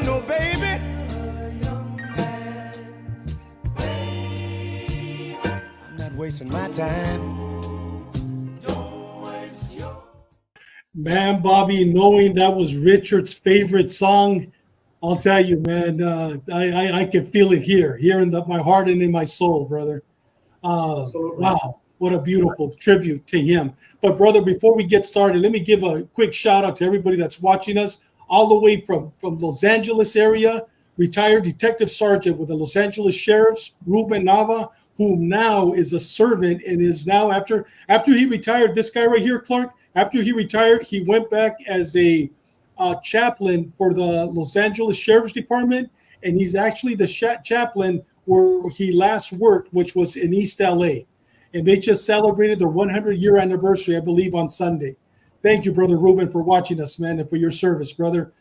no baby. I'm not wasting my time. Man, Bobby, knowing that was Richard's favorite song, I'll tell you, man, I can feel it here in my heart and in my soul, brother. Wow, what a beautiful tribute to him. But, brother, before we get started, let me give a quick shout out to everybody that's watching us all the way from Los Angeles area, retired Detective Sergeant with the Los Angeles Sheriffs, Ruben Nava, who now is a servant and is now, after he retired, this guy right here, Clark, after he retired, he went back as a chaplain for the Los Angeles Sheriff's Department, and he's actually the chaplain where he last worked, which was in East LA. And they just celebrated their 100-year anniversary, I believe, on Sunday. Thank you, Brother Ruben, for watching us, man, and for your service, brother.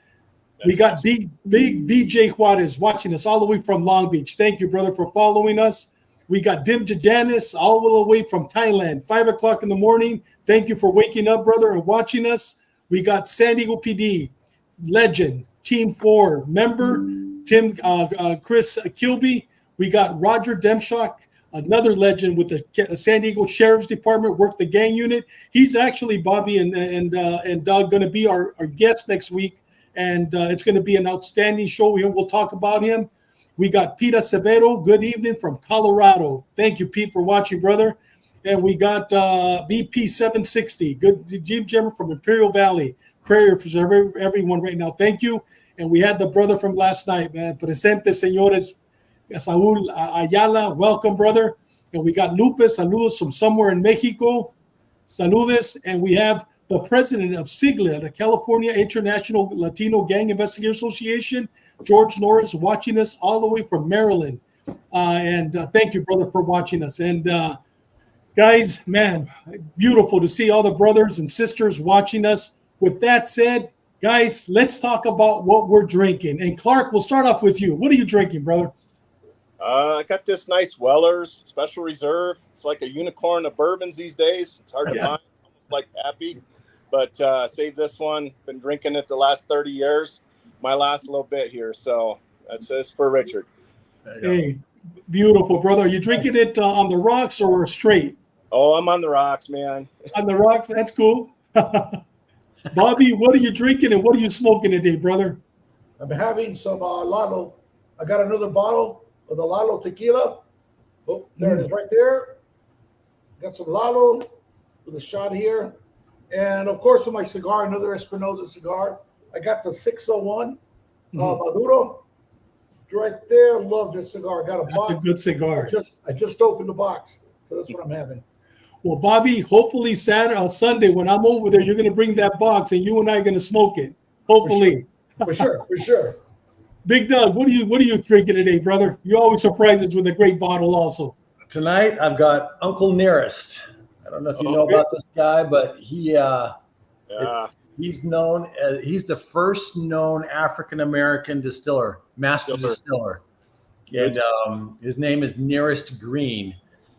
We got big VJ Juarez watching us all the way from Long Beach. Thank you, brother, for following us. We got Dim Janice all the way from Thailand, 5 o'clock in the morning. Thank you for waking up, brother, and watching us. We got San Diego PD, legend, Team 4 member, Chris Kilby. We got Roger Demshock, another legend with the San Diego Sheriff's Department, worked the gang unit. He's actually, Bobby and Doug, going to be our guest next week, and it's going to be an outstanding show. We'll talk about him. We got Pete Acevedo. Good evening from Colorado. Thank you, Pete, for watching, brother. And we got VP 760. Good Jim Jimmer from Imperial Valley. Prayer for everyone right now. Thank you. And we had the brother from last night, man. Presente, señores. Saul Ayala. Welcome, brother. And we got Lupus. Saludos from somewhere in Mexico. Saludes. And we have the president of SIGLA, the California International Latino Gang Investigator Association, George Norris, watching us all the way from Maryland. And thank you, brother, for watching us. And guys, man, beautiful to see all the brothers and sisters watching us. With that said, guys, let's talk about what we're drinking. And Clark, we'll start off with you. What are you drinking, brother? I got this nice Weller's Special Reserve. It's like a unicorn of bourbons these days. It's hard to find, almost like Pappy. But save this one. Been drinking it the last 30 years. My last little bit here. So that's this for Richard. Hey, beautiful, brother. Are you drinking it on the rocks or straight? Oh, I'm on the rocks, man. On the rocks? That's cool. Bobby, what are you drinking and what are you smoking today, brother? I'm having some Lalo. I got another bottle of the Lalo tequila. Oh, there it is right there. Got some Lalo with a shot here. And, of course, with my cigar, another Espinosa cigar. I got the 601 Maduro right there. Love this cigar. Got a box. That's a good cigar. I just opened the box, so that's what I'm having. Well, Bobby, hopefully Sunday when I'm over there, you're going to bring that box and you and I are going to smoke it. Hopefully. For sure. Big Doug, what are you drinking today, brother? You always surprise us with a great bottle also. Tonight, I've got Uncle Nearest. I don't know if you know about this guy, but he's known as he's the first known African-American distiller, master distiller. And his name is Nearest Green.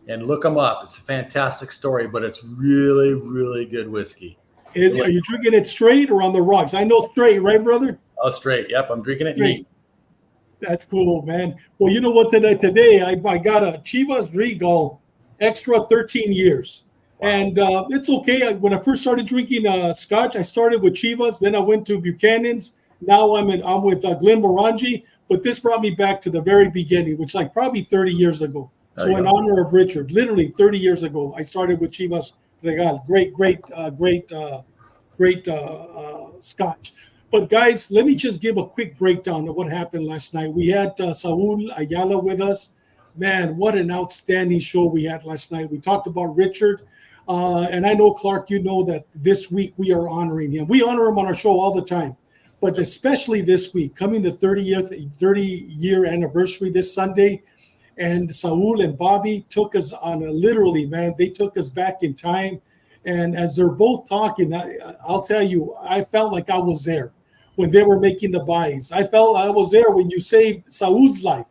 And look him up. It's a fantastic story, but it's really, really good whiskey. Are you drinking it straight or on the rocks? I know straight, right, brother? Oh, straight. Yep, I'm drinking it straight. Neat. That's cool, man. Well, you know what? Today I got a Chivas Regal Extra 13 years. Wow. And it's okay. When I first started drinking Scotch, I started with Chivas. Then I went to Buchanan's. Now I'm with Glenmorangie. But this brought me back to the very beginning, which like probably 30 years ago. So in honor of Richard, literally 30 years ago, I started with Chivas Regal. Great Scotch. But guys, let me just give a quick breakdown of what happened last night. We had Saul Ayala with us. Man, what an outstanding show we had last night. We talked about Richard. And I know, Clark, you know that this week we are honoring him. We honor him on our show all the time. But especially this week, coming the 30-year anniversary this Sunday, and Saul and Bobby took us on they took us back in time. And as they're both talking, I'll tell you, I felt like I was there when they were making the buys. I felt I was there when you saved Saul's life.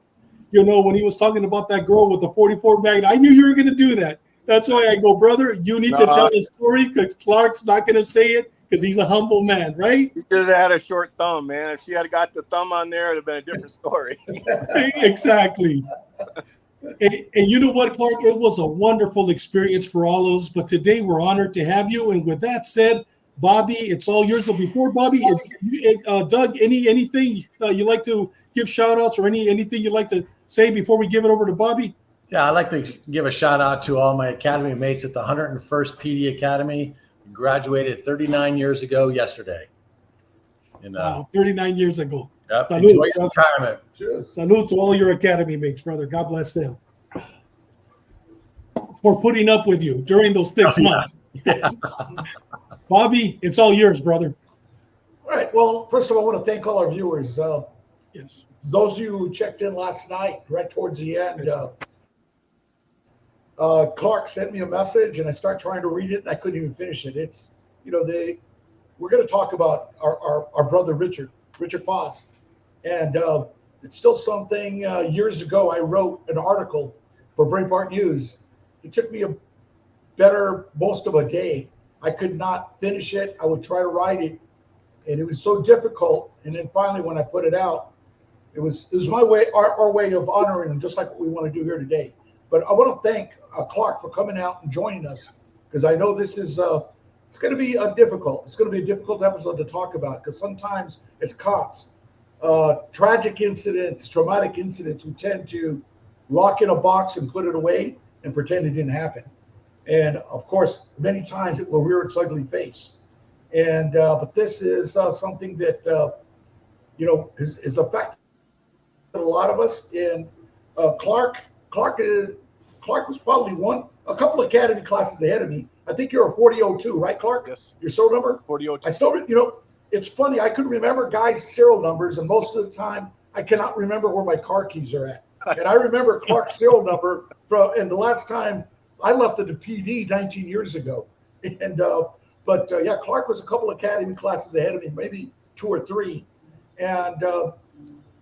You know, when he was talking about that girl with the 44 Magnum. I knew you were going to do that. That's why I go, brother, you need to tell the story because Clark's not going to say it because he's a humble man, right? He just had a short thumb, man. If she had got the thumb on there, it'd have been a different story. Exactly. And you know what, Clark? It was a wonderful experience for all of us. But today we're honored to have you. And with that said, Bobby, it's all yours. But before Bobby, Doug, anything you like to give shout outs or anything you'd like to say before we give it over to Bobby? Yeah, I'd like to give a shout out to all my academy mates at the 101st PD Academy. Graduated 39 years ago yesterday. And, wow, 39 years ago. Yep, Salute, enjoy your retirement. Salute to all your academy mates, brother. God bless them for putting up with you during those 6 months. Yeah. Bobby, it's all yours, brother. All right. Well, first of all, I want to thank all our viewers. Yes. Those of you who checked in last night, right towards the end, Yes. Clark sent me a message, and I started trying to read it, and I couldn't even finish it. It's, we're going to talk about our brother Richard Fass, and it's still something. Years ago, I wrote an article for Breitbart News. It took me most of a day. I could not finish it. I would try to write it, and it was so difficult. And then finally, when I put it out, it was my way, our way of honoring him, just like what we want to do here today. But I want to thank Clark for coming out and joining us, because I know this is it's going to be difficult. It's going to be a difficult episode to talk about, because sometimes as cops, tragic incidents, traumatic incidents, we tend to lock in a box and put it away and pretend it didn't happen. And of course, many times it will rear its ugly face. And but this is something that is affected a lot of us. And Clark was probably a couple of academy classes ahead of me. I think you're a 4002, right, Clark? Yes. Your serial number? 4002. I still, it's funny. I couldn't remember guys' serial numbers, and most of the time, I cannot remember where my car keys are at. And I remember Clark's serial number and the last time I left at the PD 19 years ago. And yeah, Clark was a couple of academy classes ahead of me, maybe 2 or 3. And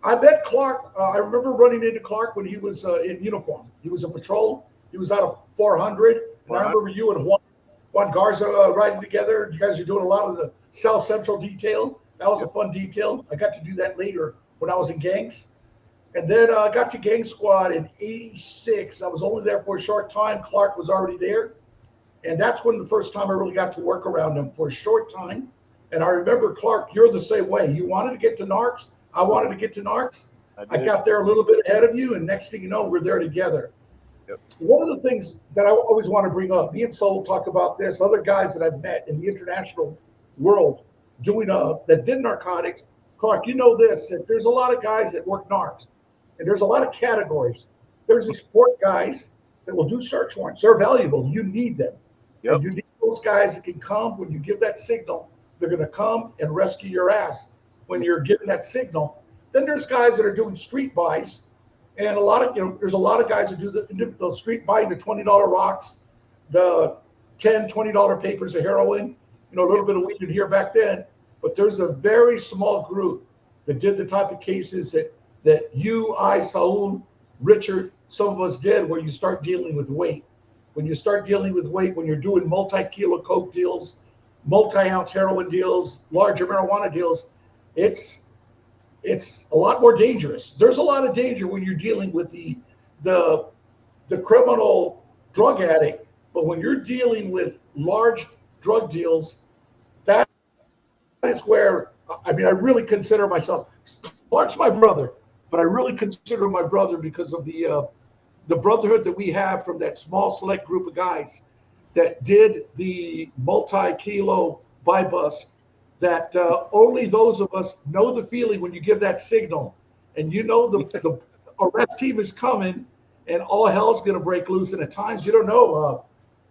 I met Clark. I remember running into Clark when he was in uniform. He was a patrol. He was out of 400. And I remember you and Juan Garza riding together. You guys are doing a lot of the South Central detail. That was a fun detail. I got to do that later when I was in gangs. And then I got to Gang Squad in 86. I was only there for a short time. Clark was already there. And that's when the first time I really got to work around him for a short time. And I remember, Clark, you're the same way. You wanted to get to Narcs. I wanted to get to Narcs. I got there a little bit ahead of you. And next thing you know, we're there together. Yep. One of the things that I always want to bring up, me and Saul talk about this, other guys that I've met in the international world doing that did narcotics. Clark, you know this, that there's a lot of guys that work Narcs. And there's a lot of categories. There's the sport guys that will do search warrants. They're valuable. You need them. Yep. And you need those guys that can come when you give that signal. They're going to come and rescue your ass when you're giving that signal. Then there's guys that are doing street buys. And there's a lot of guys that do the street buying, the $20 rocks, the $10, $20 papers of heroin, a little bit of weed in here back then. But there's a very small group that did the type of cases that you, I, Saul, Richard, some of us did, where you start dealing with weight. When you start dealing with weight, when you're doing multi-kilo coke deals, multi-ounce heroin deals, larger marijuana deals, it's a lot more dangerous. There's a lot of danger when you're dealing with the criminal drug addict, but when you're dealing with large drug deals, that is where, I really consider myself, Clark's my brother, but I really consider him my brother because of the brotherhood that we have from that small select group of guys that did the multi-kilo buy bus, that only those of us know the feeling when you give that signal and the arrest team is coming and all hell's going to break loose. And at times you don't know,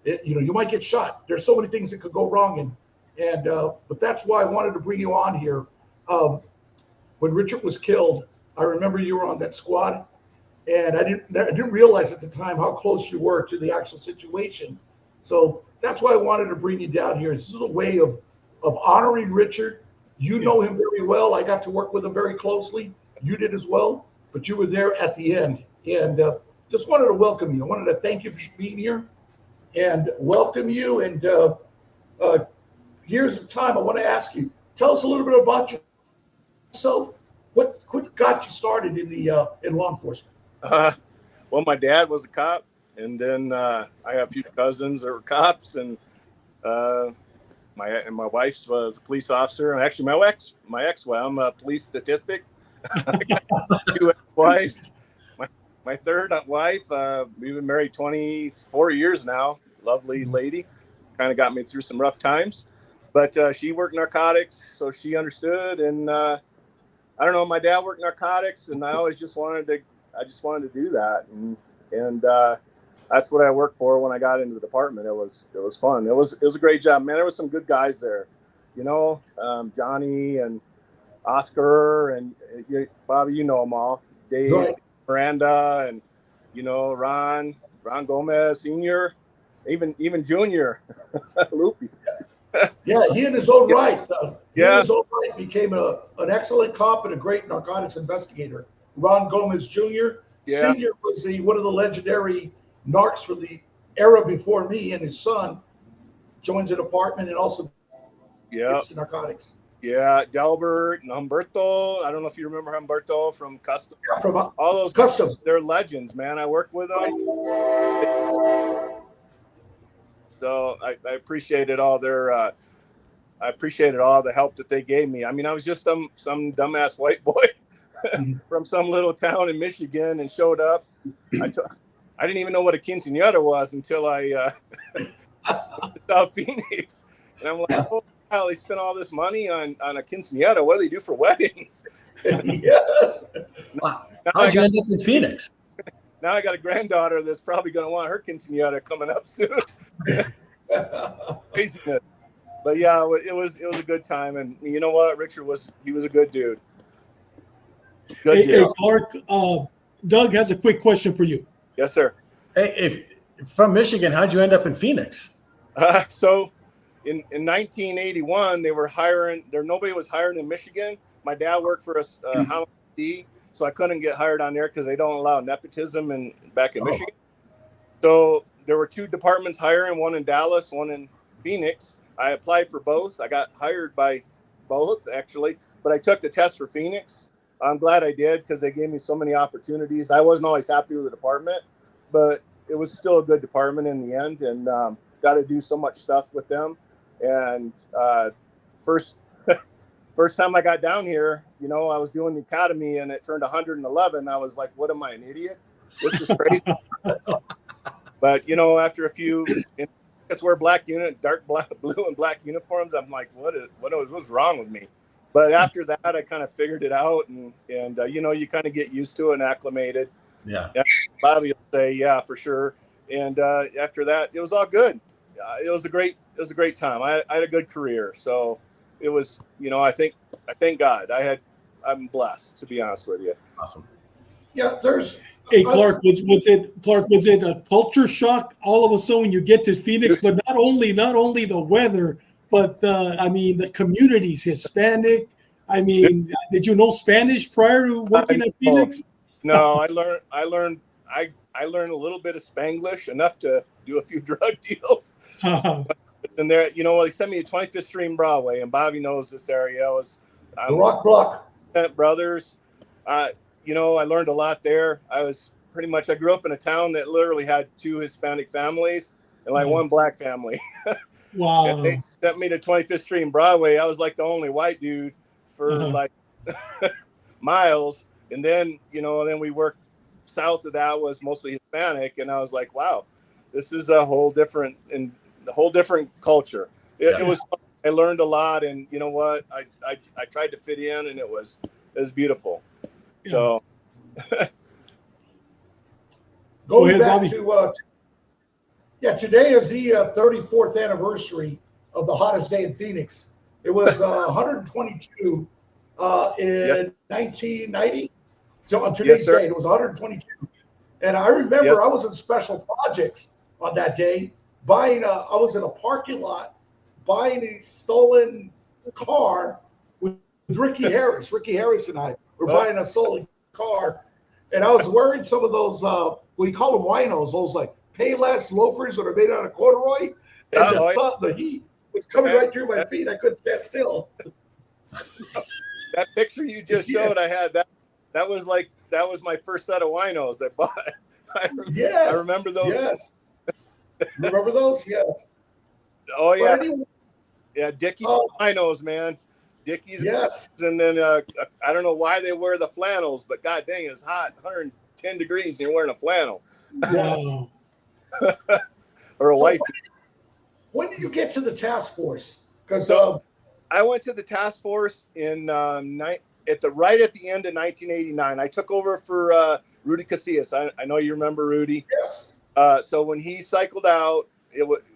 you might get shot. There's so many things that could go wrong. But that's why I wanted to bring you on here. When Richard was killed, I remember you were on that squad, and I didn't realize at the time how close you were to the actual situation. So that's why I wanted to bring you down here. This is a way of honoring Richard. You know him very well. I got to work with him very closely. You did as well, but you were there at the end. And just wanted to welcome you. I wanted to thank you for being here and welcome you. And years of time, I want to ask you, tell us a little bit about yourself. What got you started in the in law enforcement? Well, my dad was a cop, and then I have a few cousins that were cops, and my wife was a police officer. And actually, my ex-wife, I'm a police statistic. I got 2 ex-wives. My third wife, we've been married 24 years now. Lovely lady, kind of got me through some rough times, but she worked narcotics, so she understood. And I don't know, my dad worked narcotics, and I always just wanted to do that, and that's what I worked for when I got into the department. It was fun. It was a great job, man. There was some good guys there, Johnny and Oscar and Bobby, you know them all. Dave, right. Miranda, and Ron Gomez Senior, even Junior, Loopy. Yeah, he in his own right. He in his own right became an excellent cop and a great narcotics investigator. Ron Gomez Jr. Yeah. Senior was one of the legendary narcs from the era before me, and his son joins the department and also gets to narcotics. Yeah, Delbert and Humberto. I don't know if you remember Humberto from Customs. Yeah, from all those Customs. They're legends, man. I worked with them. So I appreciated all their I appreciated all the help that they gave me. I mean, I was just some dumbass white boy from some little town in Michigan and showed up. I didn't even know what a quinceañera was until I saw Phoenix. And I'm like, oh, wow, they spent all this money on a quinceañera. What do they do for weddings? Yes. Wow. How'd you end up in Phoenix? Now I got a granddaughter that's probably going to want her quinceañera coming up soon. Craziness. But yeah, it was a good time. And you know what? Richard was a good dude. Good hey, Clark, Doug has a quick question for you. Yes, sir. Hey, from Michigan, how'd you end up in Phoenix? So in 1981, they were hiring. Nobody was hiring in Michigan. My dad worked for a homicide, so I couldn't get hired on there because they don't allow nepotism back in Michigan. So there were 2 departments hiring, one in Dallas, one in Phoenix. I applied for both. I got hired by both, actually, but I took the test for Phoenix. I'm glad I did because they gave me so many opportunities. I wasn't always happy with the department, but it was still a good department in the end, and got to do so much stuff with them. And first time I got down here, I was doing the academy and it turned 111. I was like, what am I, an idiot? This is crazy. But, after a few, it's where dark blue and black uniforms. I'm like, what's wrong with me? But after that, I kind of figured it out, and you kind of get used to it and acclimated. Yeah. Bobby will say, yeah, for sure. And after that, it was all good. It was a great time. I had a good career. So it was, I thank God. I'm blessed, to be honest with you. Awesome. Yeah, Hey, Clark, was it a culture shock all of a sudden when you get to Phoenix? But not only the weather, but the community's Hispanic. Did you know Spanish prior to working at Phoenix? No, I learned a little bit of Spanglish, enough to do a few drug deals. And there, they sent me to 25th Street and Broadway, and Bobby knows this area. The Rock Block. Brothers. I learned a lot there. I grew up in a town that literally had 2 Hispanic families and 1 black family. Wow. And they sent me to 25th Street and Broadway. I was like the only white dude for miles. And then, then we worked south of that was mostly Hispanic. And I was like, wow, this is a whole different culture. It was, I learned a lot, and you know what? I tried to fit in, and it was beautiful. Yeah. So going back to today is the 34th anniversary of the hottest day in Phoenix. It was 122 in 1990. So on today's date, it was 122. And I remember I was in special projects on that day I was in a parking lot buying a stolen car with Ricky Harris. Ricky Harris and I were buying a stolen car. And I was wearing some of those, we call them winos, those like Payless loafers that are made out of corduroy. And the heat was coming right through my feet. I couldn't stand still. That picture you just showed, I had that was my first set of winos I bought. I remember those. Yes. Remember those? Yes. Oh yeah. Anyway, Yeah, Dickies winos, man. Dickies. Yes. And then I don't know why they wear the flannels, but god dang, it's hot, 110 degrees, and you're wearing a flannel. Wow. Or a white. When did you get to the task force? Because I went to the task force in right at the end of 1989. I took over for Rudy Casillas. I know you remember Rudy. yes. So when he cycled out,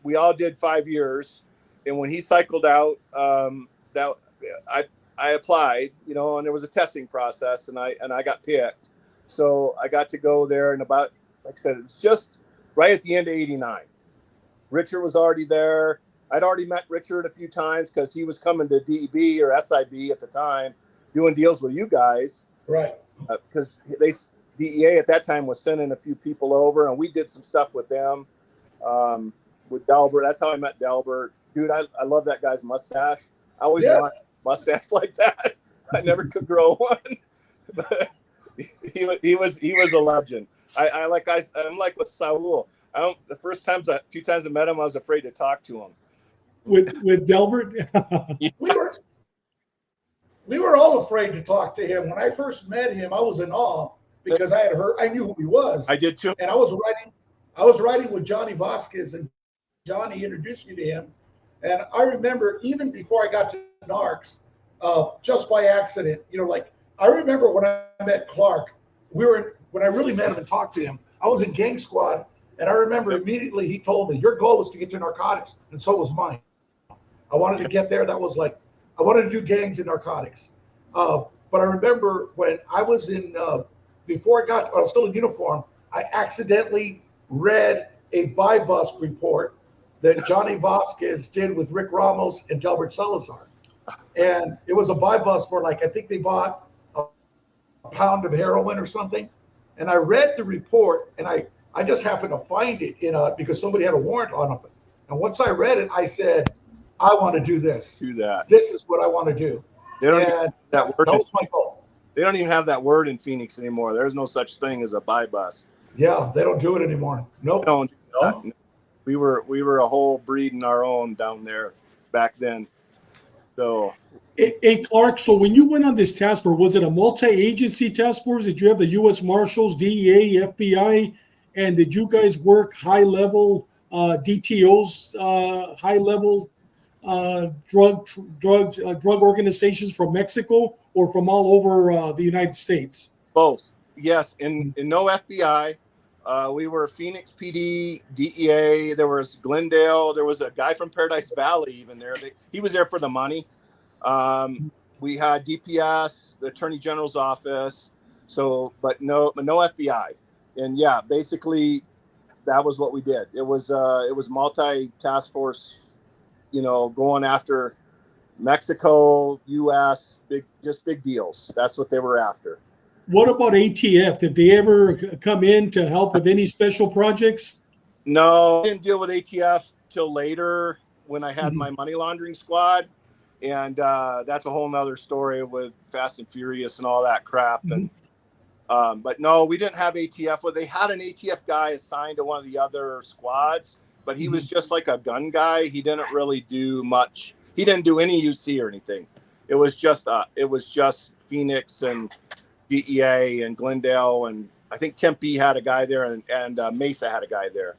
we all did 5 years, and when he cycled out, that I applied, and there was a testing process, and I got picked. So I got to go there, and about, like I said, it's just right at the end of '89. Richard was already there. I'd already met Richard a few times because he was coming to DEB or SIB at the time, doing deals with you guys. Right. Because DEA at that time was sending a few people over, and we did some stuff with them. With Delbert, that's how I met Delbert. Dude, I love that guy's mustache. I always want a mustache like that. I never could grow one. But he was a legend. I'm like with Saul. The few times I met him, I was afraid to talk to him. With Delbert? we were all afraid to talk to him. When I first met him, I was in awe because I knew who he was. I did too. And I was riding with Johnny Vasquez, and Johnny introduced me to him. And I remember even before I got to Narcs, just by accident, I remember when I met Clark, when I really met him and talked to him, I was in Gang Squad. And I remember immediately he told me, your goal was to get to narcotics. And so was mine. I wanted to get there. That was I wanted to do gangs and narcotics. But I remember when I was before I was still in uniform, I accidentally read a buy bust report that Johnny Vasquez did with Rick Ramos and Delbert Salazar. And it was a buy bust for I think they bought a pound of heroin or something. And I read the report, and I just happened to find it because somebody had a warrant on it. And once I read it, I said, I want to do this. Do that. This is what I want to do. They don't even have that word. That was my goal. They don't even have that word in Phoenix anymore. There's no such thing as a buy bust. Yeah, they don't do it anymore. Nope. No. We were a whole breed in our own down there back then. So. Hey, Clark, so when you went on this task force, was it a multi-agency task force? Did you have the U.S. Marshals, DEA, FBI? And did you guys work high-level DTOs, high-level drug organizations from Mexico or from all over the United States? Both. Yes. In no FBI. We were Phoenix PD, DEA. There was Glendale. There was a guy from Paradise Valley even there. He was there for the money. We had DPS, the Attorney General's office. But no FBI. And yeah, basically that was what we did. It was multi-task force, going after Mexico, US, big deals. That's what they were after. What about ATF? Did they ever come in to help with any special projects? No, I didn't deal with ATF till later when I had my money laundering squad. And that's a whole nother story with Fast and Furious and all that crap. And but no, we didn't have ATF. Well, they had an ATF guy assigned to one of the other squads, but he was just like a gun guy. He didn't really do much. He didn't do any UC or anything. It was just Phoenix and DEA and Glendale, and I think Tempe had a guy there, and Mesa had a guy there.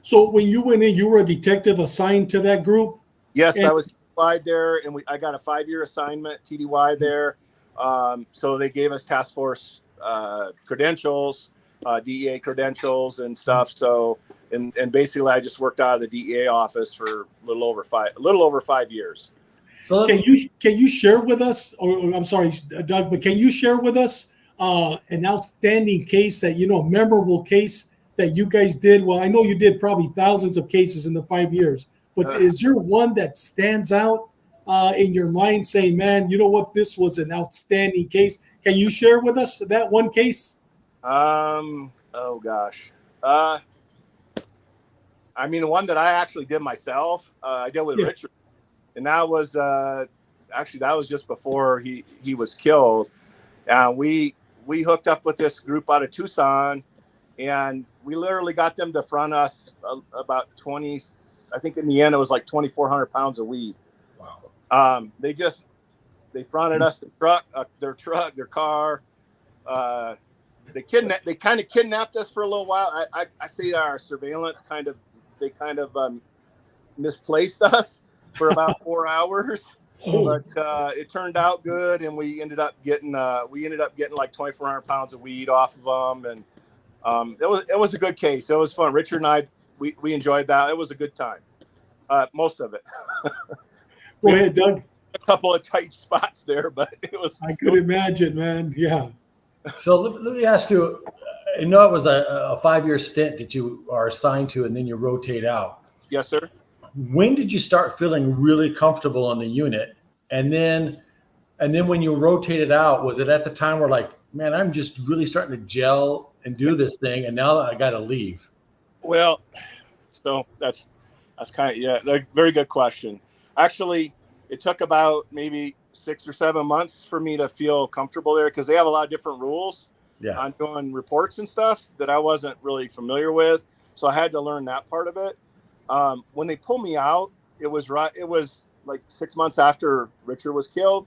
So when you went in, you were a detective assigned to that group? Yes, I was TDY there, and I got a 5-year assignment, TDY there. So they gave us task force credentials, DEA credentials and stuff. So, and basically I just worked out of the DEA office for a little over 5 years. So can you share with us, or I'm sorry, Doug, but can you share with us an outstanding case that, memorable case that you guys did? Well, I know you did probably thousands of cases in the 5 years, but is there one that stands out in your mind saying, man, you know what, this was an outstanding case? Can you share with us that one case? Oh gosh. I mean, the one that I actually did myself, I did with Richard, and that was actually that was just before he was killed. We hooked up with this group out of Tucson, and we literally got them to front us about 20. I think in the end it was like 2,400 pounds of weed. Wow. They fronted us their car. They kind of kidnapped us for a little while. I say our surveillance kind of misplaced us for about 4 hours, but it turned out good, and we ended up getting like 2,400 pounds of weed off of them, and it was a good case. It was fun. Richard and I we enjoyed that. It was a good time. Most of it. Go ahead, Doug. A couple of tight spots there, but it was. I could imagine, man. Yeah. So let me ask you. I know it was a 5-year stint that you are assigned to, and then you rotate out. Yes, sir. When did you start feeling really comfortable on the unit? And then when you rotated out, was it at the time where like, man, I'm just really starting to gel and do this thing, and now I got to leave? Well, so that's kind of very good question. Actually, it took about maybe 6 or 7 months for me to feel comfortable there, because they have a lot of different rules on doing reports and stuff that I wasn't really familiar with. So I had to learn that part of it. When they pulled me out, it was like 6 months after Richard was killed.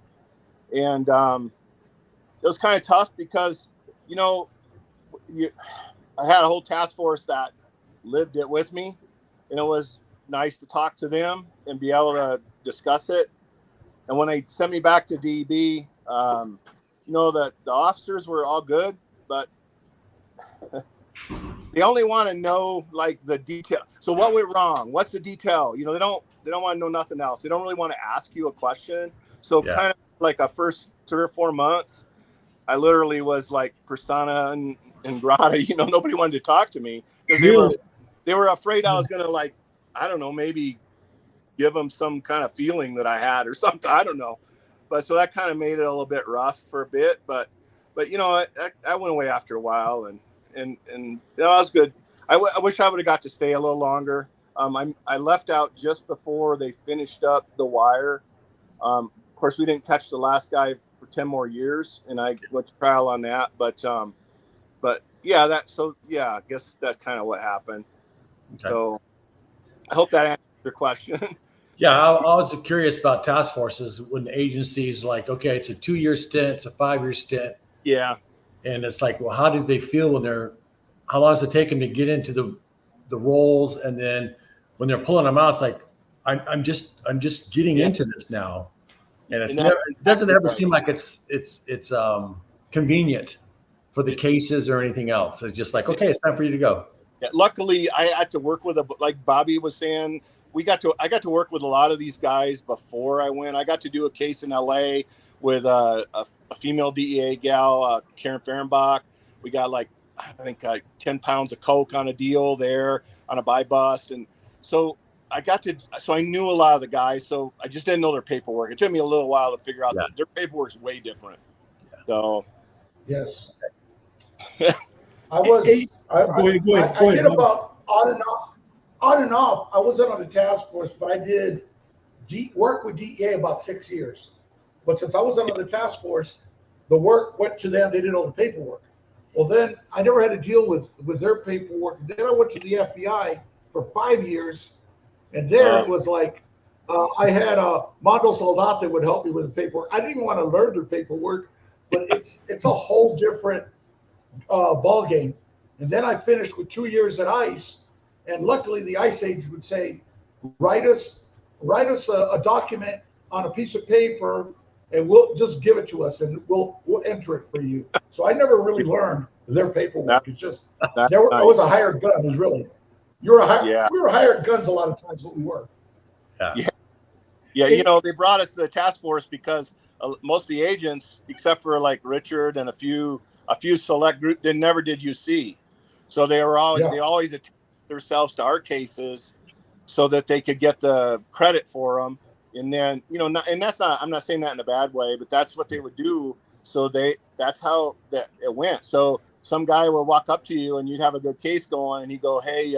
And it was kind of tough because, I had a whole task force that lived it with me, and it was nice to talk to them and be able to discuss it. And when they sent me back to DEB, that the officers were all good, but they only want to know like the detail. So what went wrong? What's the detail? They don't want to know nothing else. They don't really want to ask you a question. So kind of like a first 3 or 4 months, I literally was like persona and grata. Nobody wanted to talk to me because they were afraid I was going to, like, I don't know, maybe give them some kind of feeling that I had or something. I don't know. But so that kind of made it a little bit rough for a bit, but I went away after a while, and that was good. I wish I would have got to stay a little longer. I left out just before they finished up The Wire. Of course, we didn't catch the last guy for 10 more years, and I went to trial on that. But yeah, I guess that's kind of what happened. Okay. So I hope that answers your question. Yeah, I was curious about task forces when the agencies like, okay, it's a 2-year stint, it's a 5-year stint. Yeah. And it's like, well, how do they feel how long does it take them to get into the roles? And then when they're pulling them out, it's like, I'm just getting into this now. And it doesn't ever seem like it's convenient for the cases or anything else. It's just like, okay, it's time for you to go. Yeah, luckily, I had to work with like Bobby was saying, I got to work with a lot of these guys before I went. I got to do a case in LA with a female DEA gal, Karen Fehrenbach. We got like, I think 10 pounds of coke on a deal there on a buy bust. And so I knew a lot of the guys, so I just didn't know their paperwork. It took me a little while to figure out that their paperwork is way different. So. Yes. I did about on and off. I wasn't on the task force, but I did work with DEA about 6 years. But since I wasn't on the task force, the work went to them. They did all the paperwork. Well, then I never had to deal with their paperwork. Then I went to the FBI for 5 years, and there it was like I had Mondo Soldate would help me with the paperwork. I didn't even want to learn their paperwork, but it's a whole different ball game. And then I finished with 2 years at ICE, and luckily the ICE agent would say, write us a document on a piece of paper, and we'll just give it to us, and we'll enter it for you. So I never really learned their paperwork. It's just I was a hired gun. It was really we were hired guns a lot of times. What we were. Yeah. They brought us to the task force because most of the agents, except for like Richard and a few select group, they never did UC. So they always attached themselves to our cases so that they could get the credit for them. And then, and that's not, I'm not saying that in a bad way, but that's what they would do. So that's how it went. So some guy would walk up to you and you'd have a good case going and he'd go, hey,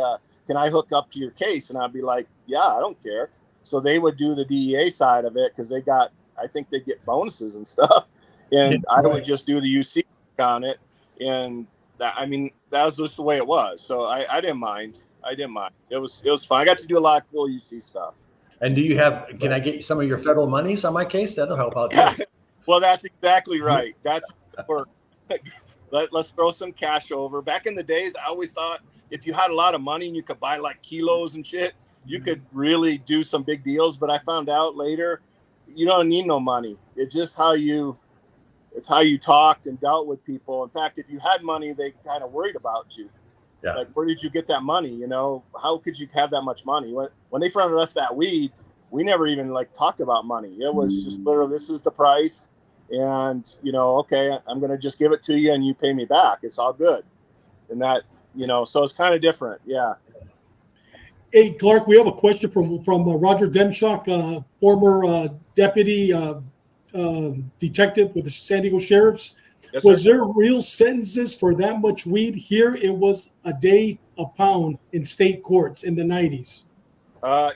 can I hook up to your case? And I'd be like, yeah, I don't care. So they would do the DEA side of it because I think they get bonuses and stuff. And I would just do the UC on it. And that was just the way it was. So I didn't mind. It was fun. I got to do a lot of cool UC stuff. And can I get some of your federal monies on my case? That'll help out too. Well, that's exactly right. That's how it works. Let's throw some cash over. Back in the days, I always thought if you had a lot of money and you could buy like kilos and shit, you could really do some big deals. But I found out later, you don't need no money. It's just how you talked and dealt with people. In fact, if you had money, they kind of worried about you. Yeah. Like, where did you get that money? You know, how could you have that much money? When they fronted us that weed, we never even like talked about money. It was just literally, this is the price. And, you know, okay, I'm going to just give it to you and you pay me back. It's all good. And that, you know, so it's kind of different. Yeah. Hey, Clark, we have a question from Roger Demchuk, former deputy detective with the San Diego Sheriffs. Yes, was sir. there real sentences for that much weed? Here it was a day a pound in state courts in the 90s.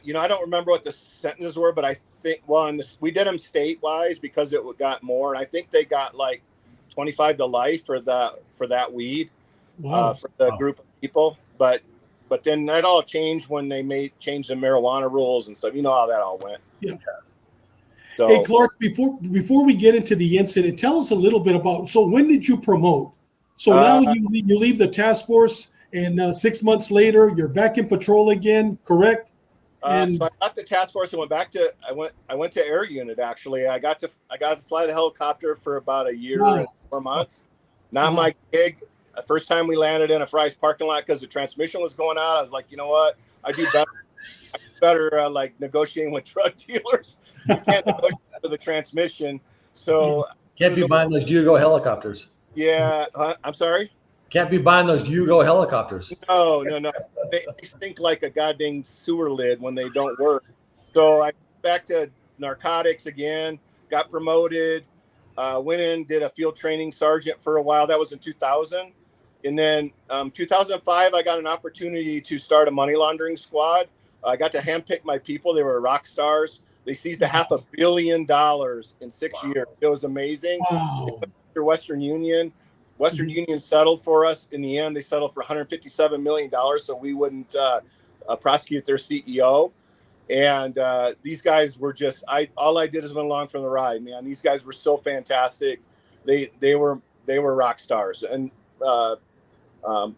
You know, I don't remember what the sentences were, but I think, we did them statewise because it got more. And I think they got like 25 to life for that weed. Wow. For the group of people. But then that all changed when they changed the marijuana rules and stuff. You know how that all went. Yeah. So, hey, Clark, before we get into the incident, tell us a little bit about, so when did you promote? So now you leave the task force and 6 months later, you're back in patrol again, correct? So I left the task force and I went to air unit. Actually, I got to fly the helicopter for about a year and 4 months. Not my gig. The first time we landed in a Fry's parking lot because the transmission was going out, I was like, you know what? I do better like negotiating with drug dealers. You can't negotiate with the transmission. So can't be buying those Yugo helicopters. Yeah, I'm sorry. Can't be buying those Yugo helicopters. No. They stink like a goddamn sewer lid when they don't work. So I went back to narcotics again, got promoted, went in, did a field training sergeant for a while. That was in 2000. And then 2005, I got an opportunity to start a money laundering squad. I got to handpick my people. They were rock stars. They seized $500 million in 6 years. It was amazing. Wow. After Western Union settled for us. In the end, they settled for $157 million so we wouldn't prosecute their CEO. And these guys were just, all I did is went along for the ride, man. These guys were so fantastic. They were rock stars. And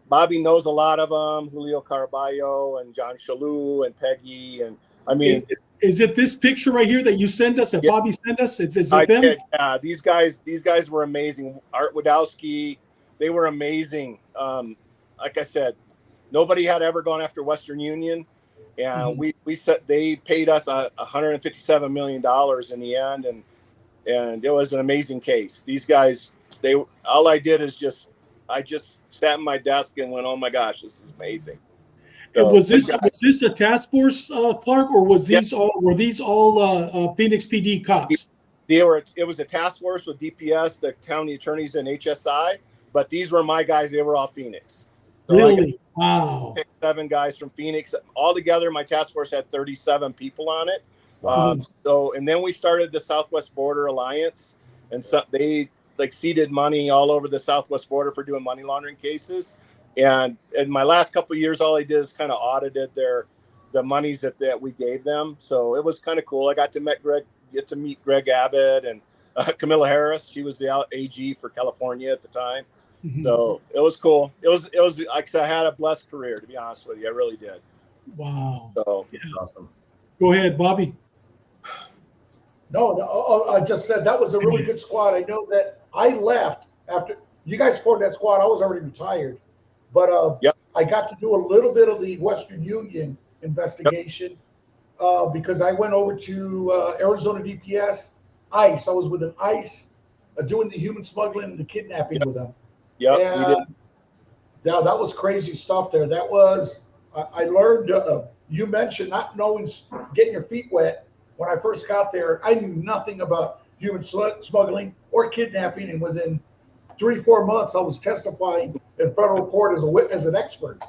Bobby knows a lot of them, Julio Caraballo and John Shalou and Peggy. And I mean, is it this picture right here that you send us, that Bobby sent us? Is it them? Did, yeah, these guys were amazing. Art Wadowski, they were amazing. Like I said, nobody had ever gone after Western Union. And they paid us $157 million in the end. And it was an amazing case. These guys, all I did is I just sat in my desk and went, oh my gosh, this is amazing. So, was this a task force, Clark, or were these all Phoenix PD cops? It was a task force with DPS, the county attorneys, and HSI, but these were my guys. They were all Phoenix. So really? Wow. 7 guys from Phoenix. All together, my task force had 37 people on it. And then we started the Southwest Border Alliance, and so they seeded money all over the Southwest border for doing money laundering cases. And in my last couple of years, all I did is kind of audited the monies that we gave them. So it was kind of cool. I got to meet Greg Abbott and Camilla Harris. She was the AG for California at the time. Mm-hmm. So it was cool. It was like I had a blessed career, to be honest with you. I really did. Wow. So yeah. Awesome. Go ahead, Bobby. No, I just said that was a really good squad. I know that I left after you guys formed that squad. I was already retired, but I got to do a little bit of the Western Union investigation because I went over to Arizona DPS, ICE. I was with an ICE doing the human smuggling and the kidnapping with them. Yeah, that was crazy stuff there. That was I learned. You mentioned not knowing, getting your feet wet. When I first got there, I knew nothing about human smuggling or kidnapping, and within 3-4 months, I was testifying in federal court as an expert.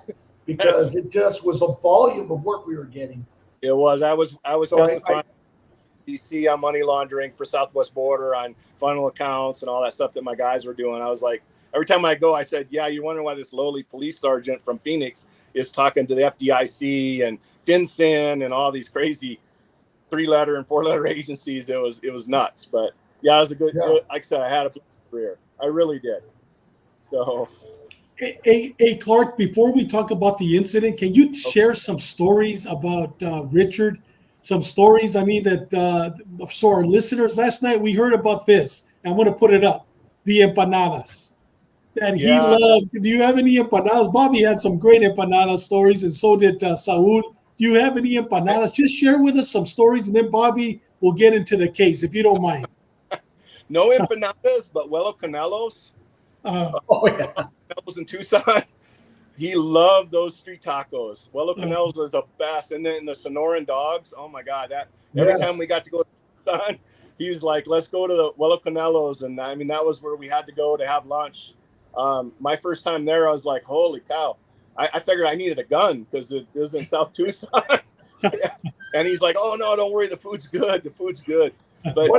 because it just was a volume of work we were getting. It was. I was So testifying DC on money laundering for Southwest Border on funnel accounts and all that stuff that my guys were doing. I was like, every time I go, I said, yeah, you wonder why this lowly police sergeant from Phoenix is talking to the FDIC and FinCEN and all these crazy 3-letter and 4-letter agencies. It was nuts. But yeah, it was a good, like I said, I had a career. I really did. So. Hey, Clark, before we talk about the incident, can you share some stories about Richard? Some stories, I mean, that so our listeners, last night we heard about this. I'm going to put it up. The empanadas that he loved. Do you have any empanadas? Bobby had some great empanada stories, and so did Saul. Do you have any empanadas? Just share with us some stories, and then Bobby will get into the case, if you don't mind. No empanadas, but Huelo Canelos. Canelos in Tucson. He loved those street tacos. Huelo Canelos was the best. And then the Sonoran dogs. Oh my God. Every time we got to go to Tucson, he was like, let's go to the Huelo Canelos. And I mean, that was where we had to go to have lunch. My first time there, I was like, holy cow. I figured I needed a gun because it is in South Tucson. And he's like, oh no, don't worry. The food's good. The food's good. But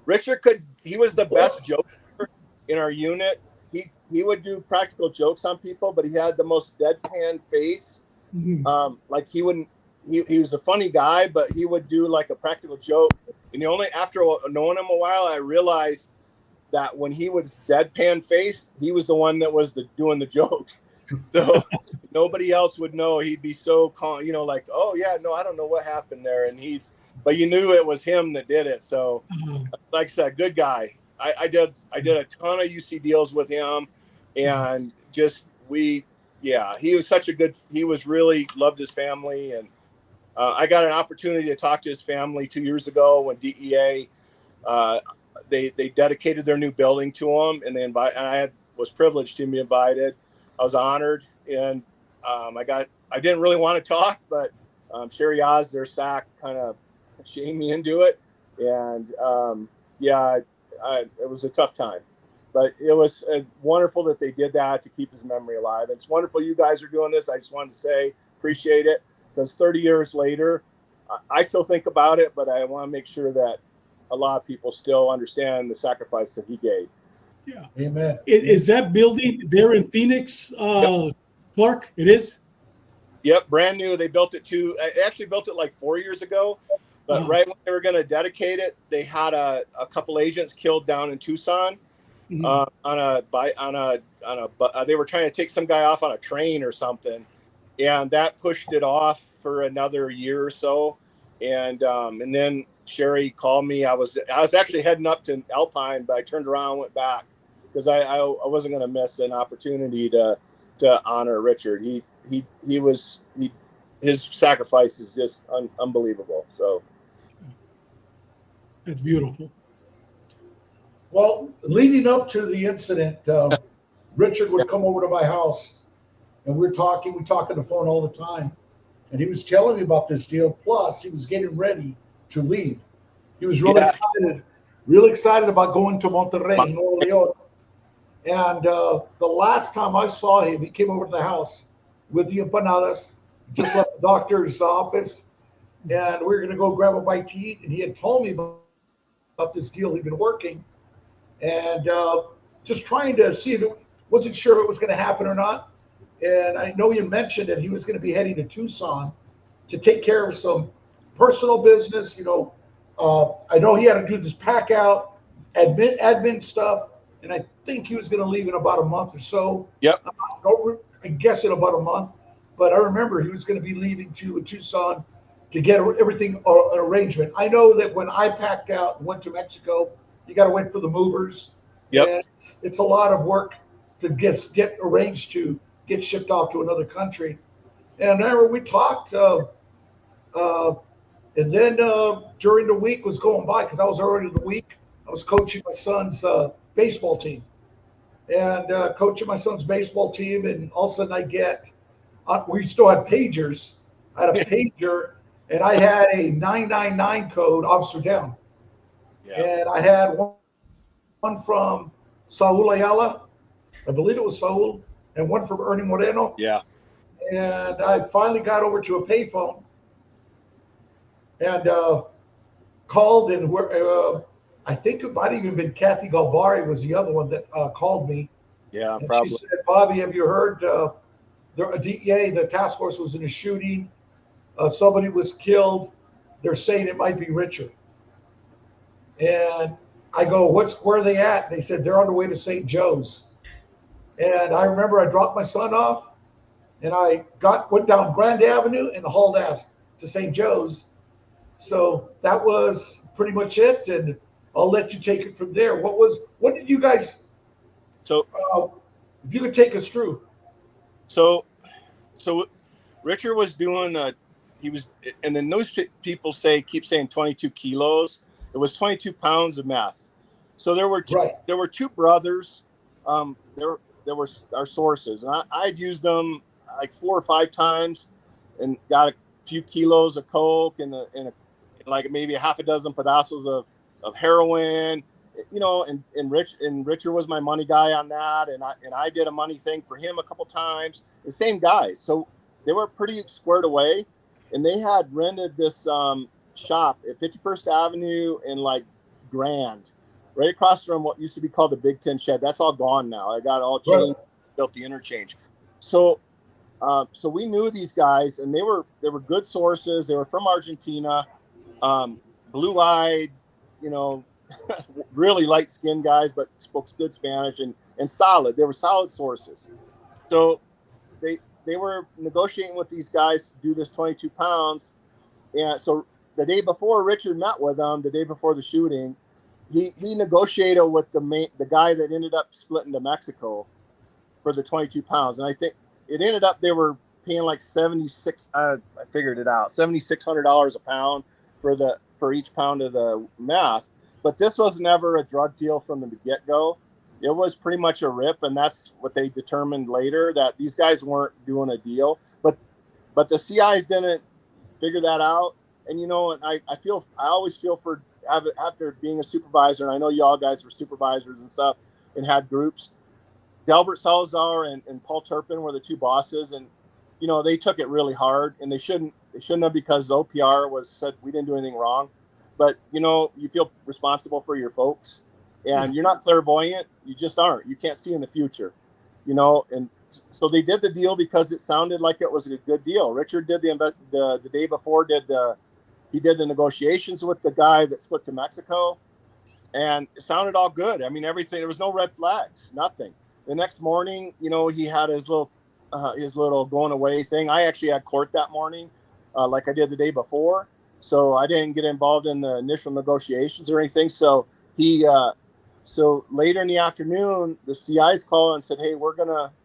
Richard he was the best joker in our unit. He would do practical jokes on people, but he had the most deadpan face. Like he was a funny guy, but he would do like a practical joke. And after knowing him a while, I realized that when he was deadpan faced, he was the one that was doing the joke. So nobody else would know. He'd be so calm, like, oh yeah, no, I don't know what happened there. But you knew it was him that did it. So like I said, good guy. I did a ton of UC deals with him, and he was such a good, he was really loved his family. And I got an opportunity to talk to his family 2 years ago when DEA, they dedicated their new building to him, and I was privileged to be invited. I was honored, and I didn't really want to talk, but Sherry Oz, their SAC, kind of shamed me into it. And it was a tough time, but it was wonderful that they did that to keep his memory alive. And it's wonderful you guys are doing this. I just wanted to say, appreciate it, because 30 years later, I still think about it, but I want to make sure that a lot of people still understand the sacrifice that he gave. Yeah. Amen. Is that building there in Phoenix, Clark? It is? Yep. Brand new. They built it I actually built it like 4 years ago. But right when they were going to dedicate it, they had a couple agents killed down in Tucson they were trying to take some guy off on a train or something, and that pushed it off for another year or so. And then Sherry called me. I was actually heading up to Alpine, but I turned around and went back because I wasn't going to miss an opportunity to honor Richard. His sacrifice is just unbelievable. So. That's beautiful. Well, leading up to the incident, Richard would come over to my house, and we talk on the phone all the time. And he was telling me about this deal. Plus, he was getting ready to leave. He was really excited about going to Monterrey, Nuevo León. And the last time I saw him, he came over to the house with the empanadas, just left the doctor's office, and we were going to go grab a bite to eat. And he had told me about this deal he'd been working, and just trying to see if wasn't sure if it was going to happen or not. And I know you mentioned that he was going to be heading to Tucson to take care of some personal business. I know he had to do this pack out, admin stuff, and I think he was going to leave in about a month or so. Yep. I guess in about a month, but I remember he was going to be leaving to Tucson to get everything an arrangement. I know that when I packed out and went to Mexico, you got to wait for the movers. Yep. And it's a lot of work to get arranged to get shipped off to another country. And I remember we talked, and then during the week was going by, because I was already in the week, I was coaching my son's baseball team. And coaching my son's baseball team, and all of a sudden we still had pagers. I had a pager, and I had a 999 code, officer down. Yeah. And I had one from Saul Ayala, I believe it was Saul, and one from Ernie Moreno. Yeah. And I finally got over to a payphone and called, and I think it might have even been Kathy Galbari was the other one that called me. Yeah, And probably. she said, Bobby, have you heard a DEA, the task force was in a shooting. Somebody was killed. They're saying it might be Richard. And I go, where are they at? And they said, they're on the way to St. Joe's. And I remember I dropped my son off and I went down Grand Avenue and hauled ass to St. Joe's. So that was pretty much it. And I'll let you take it from there. What did you guys, So, if you could take us through. so Richard was doing, and then those people keep saying 22 kilos. It was 22 pounds of meth. So there were two brothers. There were our sources, and I'd used them like 4 or 5 times, and got a few kilos of coke and like maybe a half a dozen pedazos of heroin, and Richard was my money guy on that, and I did a money thing for him a couple times. The same guys, so they were pretty squared away, and they had rented this shop at 51st Avenue in like Grand, right across from what used to be called the Big Tin Shed. That's all gone now. I got all changed, built the interchange. So we knew these guys, and they were good sources. They were from Argentina, blue-eyed, really light-skinned guys, but spoke good Spanish and solid. They were solid sources. So they were negotiating with these guys to do this 22 pounds. And so the day before Richard met with them, the day before the shooting, he negotiated with the guy that ended up splitting to Mexico for the 22 pounds. And I think it ended up, they were paying like I figured it out, $7,600 a pound for each pound of the meth. But this was never a drug deal from the get-go. It was pretty much a rip, and that's what they determined later, that these guys weren't doing a deal. But the CIs didn't figure that out. And and I always feel for after being a supervisor, and I know y'all guys were supervisors and stuff and had groups. Delbert Salazar and Paul Turpin were the two bosses, and they took it really hard, and they shouldn't have, because the OPR said we didn't do anything wrong. But you feel responsible for your folks, and you're not clairvoyant. You just aren't. You can't see in the future, and so they did the deal because it sounded like it was a good deal. Richard did the day before he did the negotiations with the guy that split to Mexico, and it sounded all good. I mean, everything, there was no red flags, nothing. The next morning, he had his little going away thing. I actually had court that morning, like I did the day before. So I didn't get involved in the initial negotiations or anything. So so later in the afternoon, the CIs called and said, hey,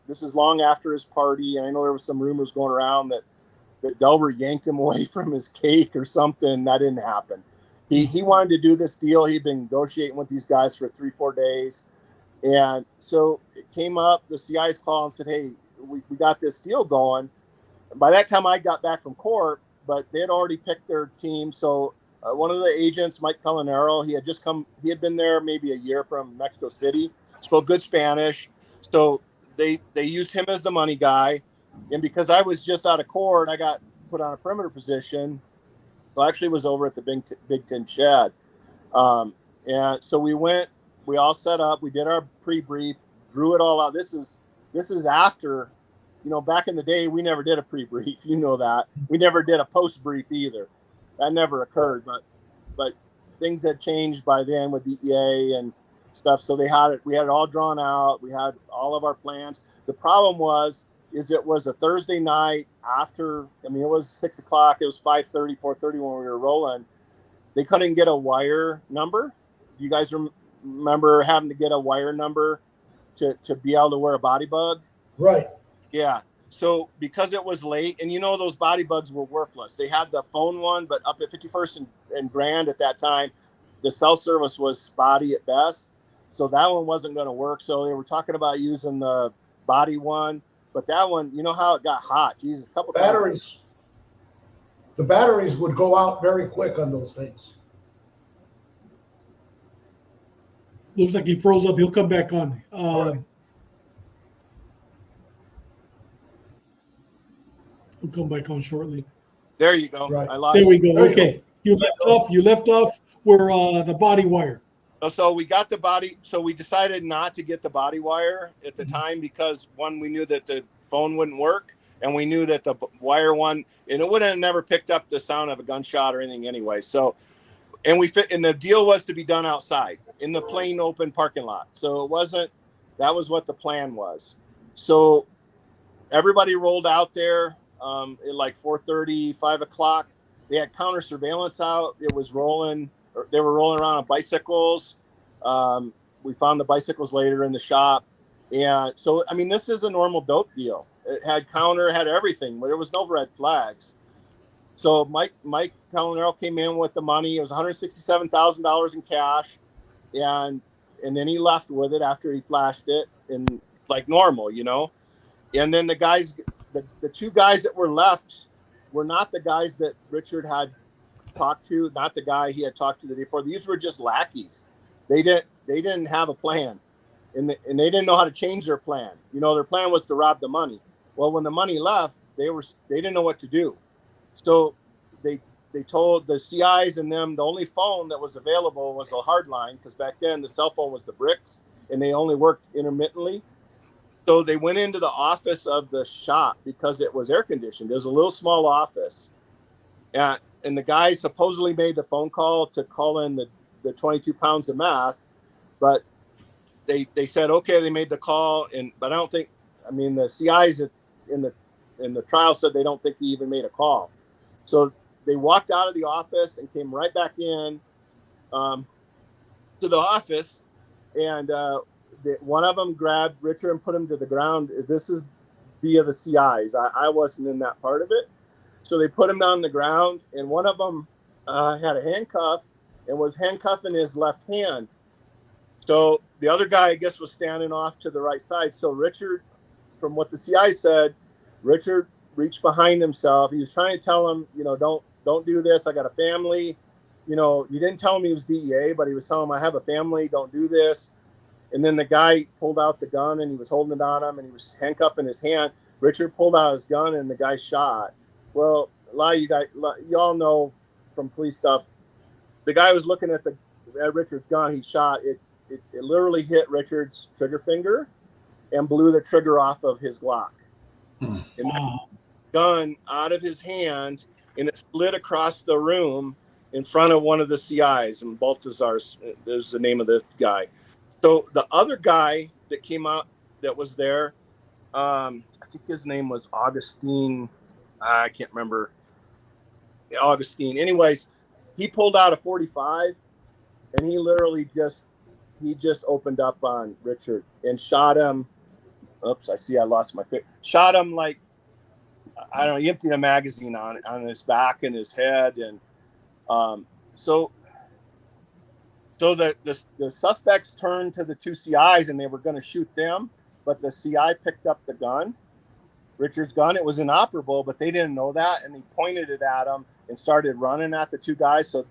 this is long after his party. And I know there was some rumors going around that Delbert yanked him away from his cake or something. That didn't happen. He wanted to do this deal. He'd been negotiating with these guys for 3-4 days. And so it came up, the CIs called and said, hey, we got this deal going. And by that time I got back from court, but they had already picked their team. So one of the agents, Mike Pelinero, he had been there maybe a year from Mexico City, spoke good Spanish. So they used him as the money guy. And because I was just out of court, I got put on a perimeter position. So I actually was over at the Big Tin Shed. And so we all set up, we did our pre-brief, drew it all out. This is after, back in the day, we never did a pre-brief. That. We never did a post-brief either. That never occurred, but things had changed by then with DEA and stuff. So we had it all drawn out. We had all of our plans. The problem is it was a Thursday night after, it was 6 o'clock. It was 5:30, 4:30 when we were rolling. They couldn't get a wire number. You guys remember having to get a wire number to be able to wear a body bug? Right. Yeah. So because it was late, and those body bugs were worthless. They had the phone one, but up at 51st and Grand at that time, the cell service was spotty at best. So that one wasn't going to work. So they were talking about using the body one, but that one, how it got hot. Jesus, a couple batteries. The batteries would go out very quick on those things. Looks like he froze up. He'll come back on. We'll come back on shortly. There you go. Right. I lost. There we go. There you Okay. You left off where the body wire. So we got the body. So we decided not to get the body wire at the Mm-hmm. time because one, we knew that the phone wouldn't work, and we knew that the wire one, and it would have never picked up the sound of a gunshot or anything anyway. So, and the deal was to be done outside in the plain open parking lot. So it wasn't. That was what the plan was. So everybody rolled out there at like 4:30, 5 o'clock. They had counter surveillance out. It was rolling. They were rolling around on bicycles. We found the bicycles later in the shop. And so, I mean, this is a normal dope deal. It had counter, had everything, but there was no red flags. So Mike Calinero came in with the money. It was $167,000 in cash. And then he left with it after he flashed it and like normal, you know. And then the guys, the two guys that were left were not the guys that Richard had talked to, not the guy he had talked to the day before. These were just lackeys. They didn't have a plan, and they didn't know how to change their plan. You know, their plan was to rob the money. Well, when the money left, they didn't know what to do. So they told the CIs and them the only phone that was available was a hard line, because back then the cell phone was the bricks and they only worked intermittently. So they went into the office of the shop because it was air conditioned. It was a little small office. And the guy supposedly made the phone call to call in the 22 pounds of meth, but they said, okay, they made the call. But I don't think, I mean, the CIs in the trial said they don't think he even made a call. So they walked out of the office and came right back in to the office. And one of them grabbed Richard and put him to the ground. This is via the CIs. I wasn't in that part of it. So they put him down on the ground, and one of them had a handcuff and was handcuffing his left hand. So the other guy, I guess, was standing off to the right side. So Richard, from what the CI said, Richard reached behind himself. He was trying to tell him, you know, don't do this. I got a family. You know, you didn't tell him he was DEA, but he was telling him, I have a family. Don't do this. And then the guy pulled out the gun, and he was holding it on him, and he was handcuffing his hand. Richard pulled out his gun, and the guy shot. Well, a lot of you guys, you all know from police stuff, the guy was looking at Richard's gun. He shot it. It literally hit Richard's trigger finger and blew the trigger off of his Glock. And that gun out of his hand, and it slid across the room in front of one of the CIs. And Baltazar is the name of the guy. So the other guy that came out that was there, I think his name was Augustine. I can't remember. Augustine. Anyways, he pulled out a 45, and he literally just opened up on Richard and shot him. Oops, I see I lost my fit. Shot him like, I don't know, he emptied a magazine on his back and his head. And so the suspects turned to the two CIs, and they were going to shoot them, but the CI picked up the gun, Richard's gun. It was inoperable, but they didn't know that, and he pointed it at them and started running at the two guys. So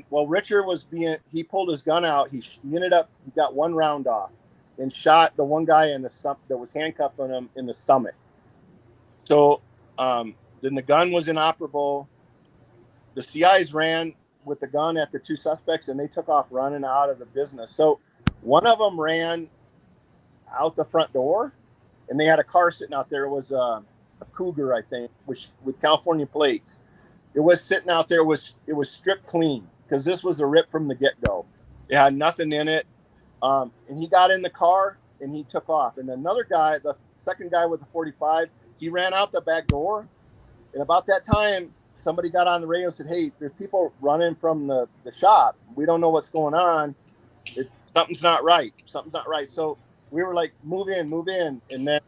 while Richard was he pulled his gun out, he got one round off and shot the one guy that was handcuffing him in the stomach. So then the gun was inoperable. The CIs ran with the gun at the two suspects, and they took off running out of the business. So one of them ran out the front door, and they had a car sitting out there. It was a Cougar, I think, with California plates. It was sitting out there. It was stripped clean, because this was a rip from the get-go. It had nothing in it. And he got in the car, and he took off. And another guy, the second guy with the 45, he ran out the back door. And about that time, somebody got on the radio and said, hey, there's people running from the shop. We don't know what's going on. Something's not right. So we were like, move in. And then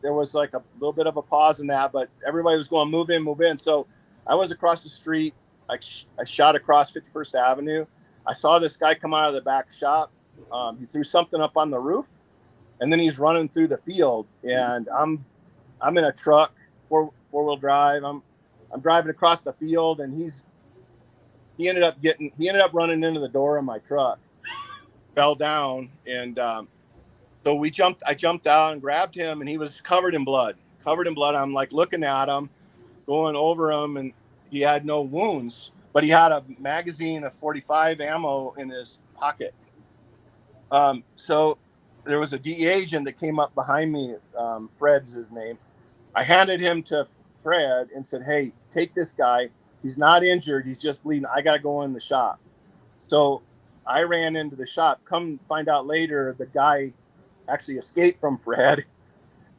there was like a little bit of a pause in that, but everybody was going, move in. So I was across the street. I shot across 51st Avenue. I saw this guy come out of the back shop. He threw something up on the roof, and then he's running through the field. And I'm in a truck, four-wheel drive. I'm driving across the field, and he ended up running into the door of my truck, fell down, and so I jumped out and grabbed him, and he was covered in blood, covered in blood. I'm like looking at him, going over him, and he had no wounds, but he had a magazine of 45 ammo in his pocket. So there was a DEA agent that came up behind me. Fred's his name. I handed him to Fred and said, "Hey, take this guy. He's not injured. He's just bleeding. I got to go in the shop." So I ran into the shop. Come find out later, the guy actually escaped from Fred,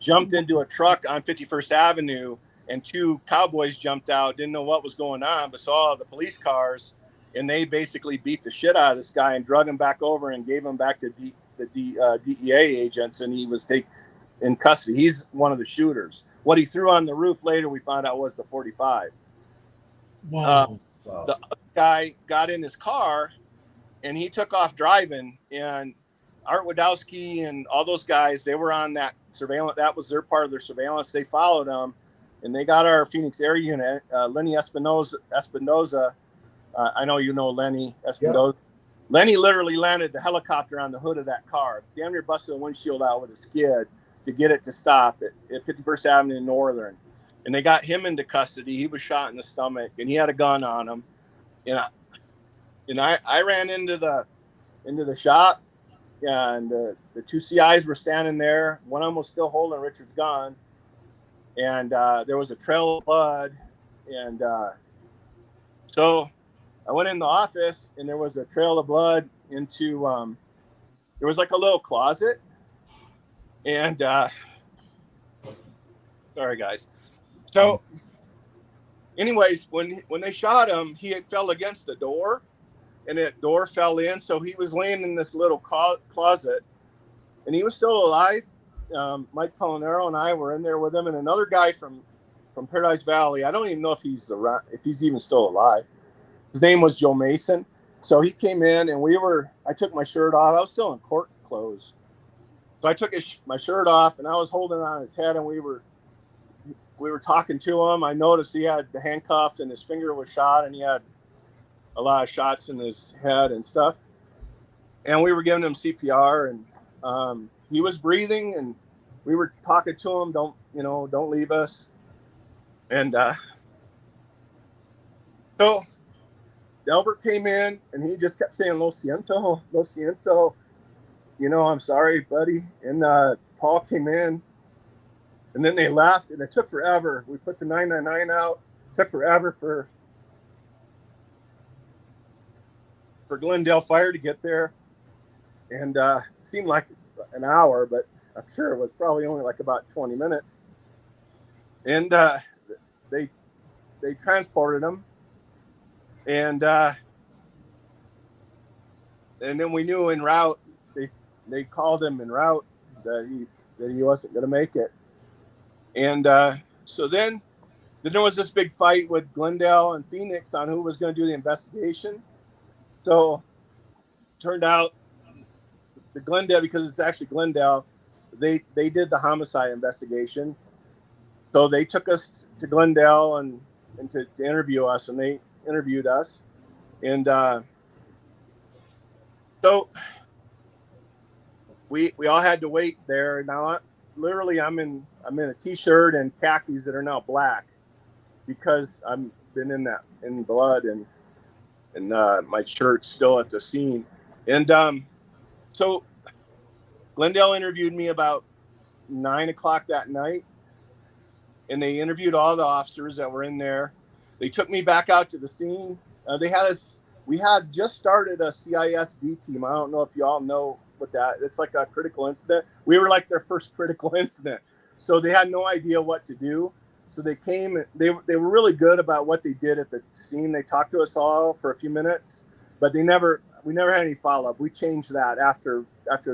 jumped into a truck on 51st Avenue, and two cowboys jumped out, didn't know what was going on, but saw the police cars, and they basically beat the shit out of this guy and drug him back over and gave him back to the DEA agents, and he was taken in custody. He's one of the shooters. What he threw on the roof later, we found out, was the 45. Wow. The other guy got in his car, and he took off driving, and Art Wadowski and all those guys, they were on that surveillance. That was their part of their surveillance. They followed him, and they got our Phoenix area unit, Lenny Espinoza. I know you know Lenny Espinoza. Yeah. Lenny literally landed the helicopter on the hood of that car, damn near busted the windshield out with a skid to get it to stop at 51st Avenue Northern. And they got him into custody. He was shot in the stomach, and he had a gun on him. And I ran into the shop, and the two CIs were standing there. One of them was still holding Richard's gun, and there was a trail of blood. And so I went in the office, and there was a trail of blood into there was like a little closet. And sorry guys. So anyways, when they shot him, he had fell against the door, and that door fell in. So he was laying in this little closet, and he was still alive. Mike Polinero and I were in there with him, and another guy from Paradise Valley. I don't even know if he's around, if he's even still alive. His name was Joe Mason. So he came in, and I took my shirt off. I was still in court clothes. So I took my shirt off, and I was holding on his head, and we were talking to him. I noticed he had the handcuffed, and his finger was shot, and he had a lot of shots in his head and stuff. And we were giving him CPR, and he was breathing, and we were talking to him, don't leave us. And so Delbert came in, and he just kept saying, "Lo siento, lo siento. I'm sorry, buddy." And Paul came in, and then they left, and it took forever. We put the 999 out. It took forever for Glendale Fire to get there. And it seemed like an hour, but I'm sure it was probably only like about 20 minutes. And they transported him. And then we knew en route, they called him en route that he wasn't going to make it. And so then there was this big fight with Glendale and Phoenix on who was going to do the investigation. So turned out the Glendale, because it's actually Glendale, they did the homicide investigation. So they took us to Glendale and to interview us, and they interviewed us. And so we all had to wait there. Now, literally, I'm in a t-shirt and khakis that are now black because I've been in blood, and my shirt's still at the scene. And so Glendale interviewed me about 9:00 that night, and they interviewed all the officers that were in there. They took me back out to the scene. We had just started a CISD team. I don't know if you all know what that. It's like a critical incident. We were like their first critical incident, so they had no idea what to do. So they came. They were really good about what they did at the scene. They talked to us all for a few minutes, but we never had any follow up. We changed that after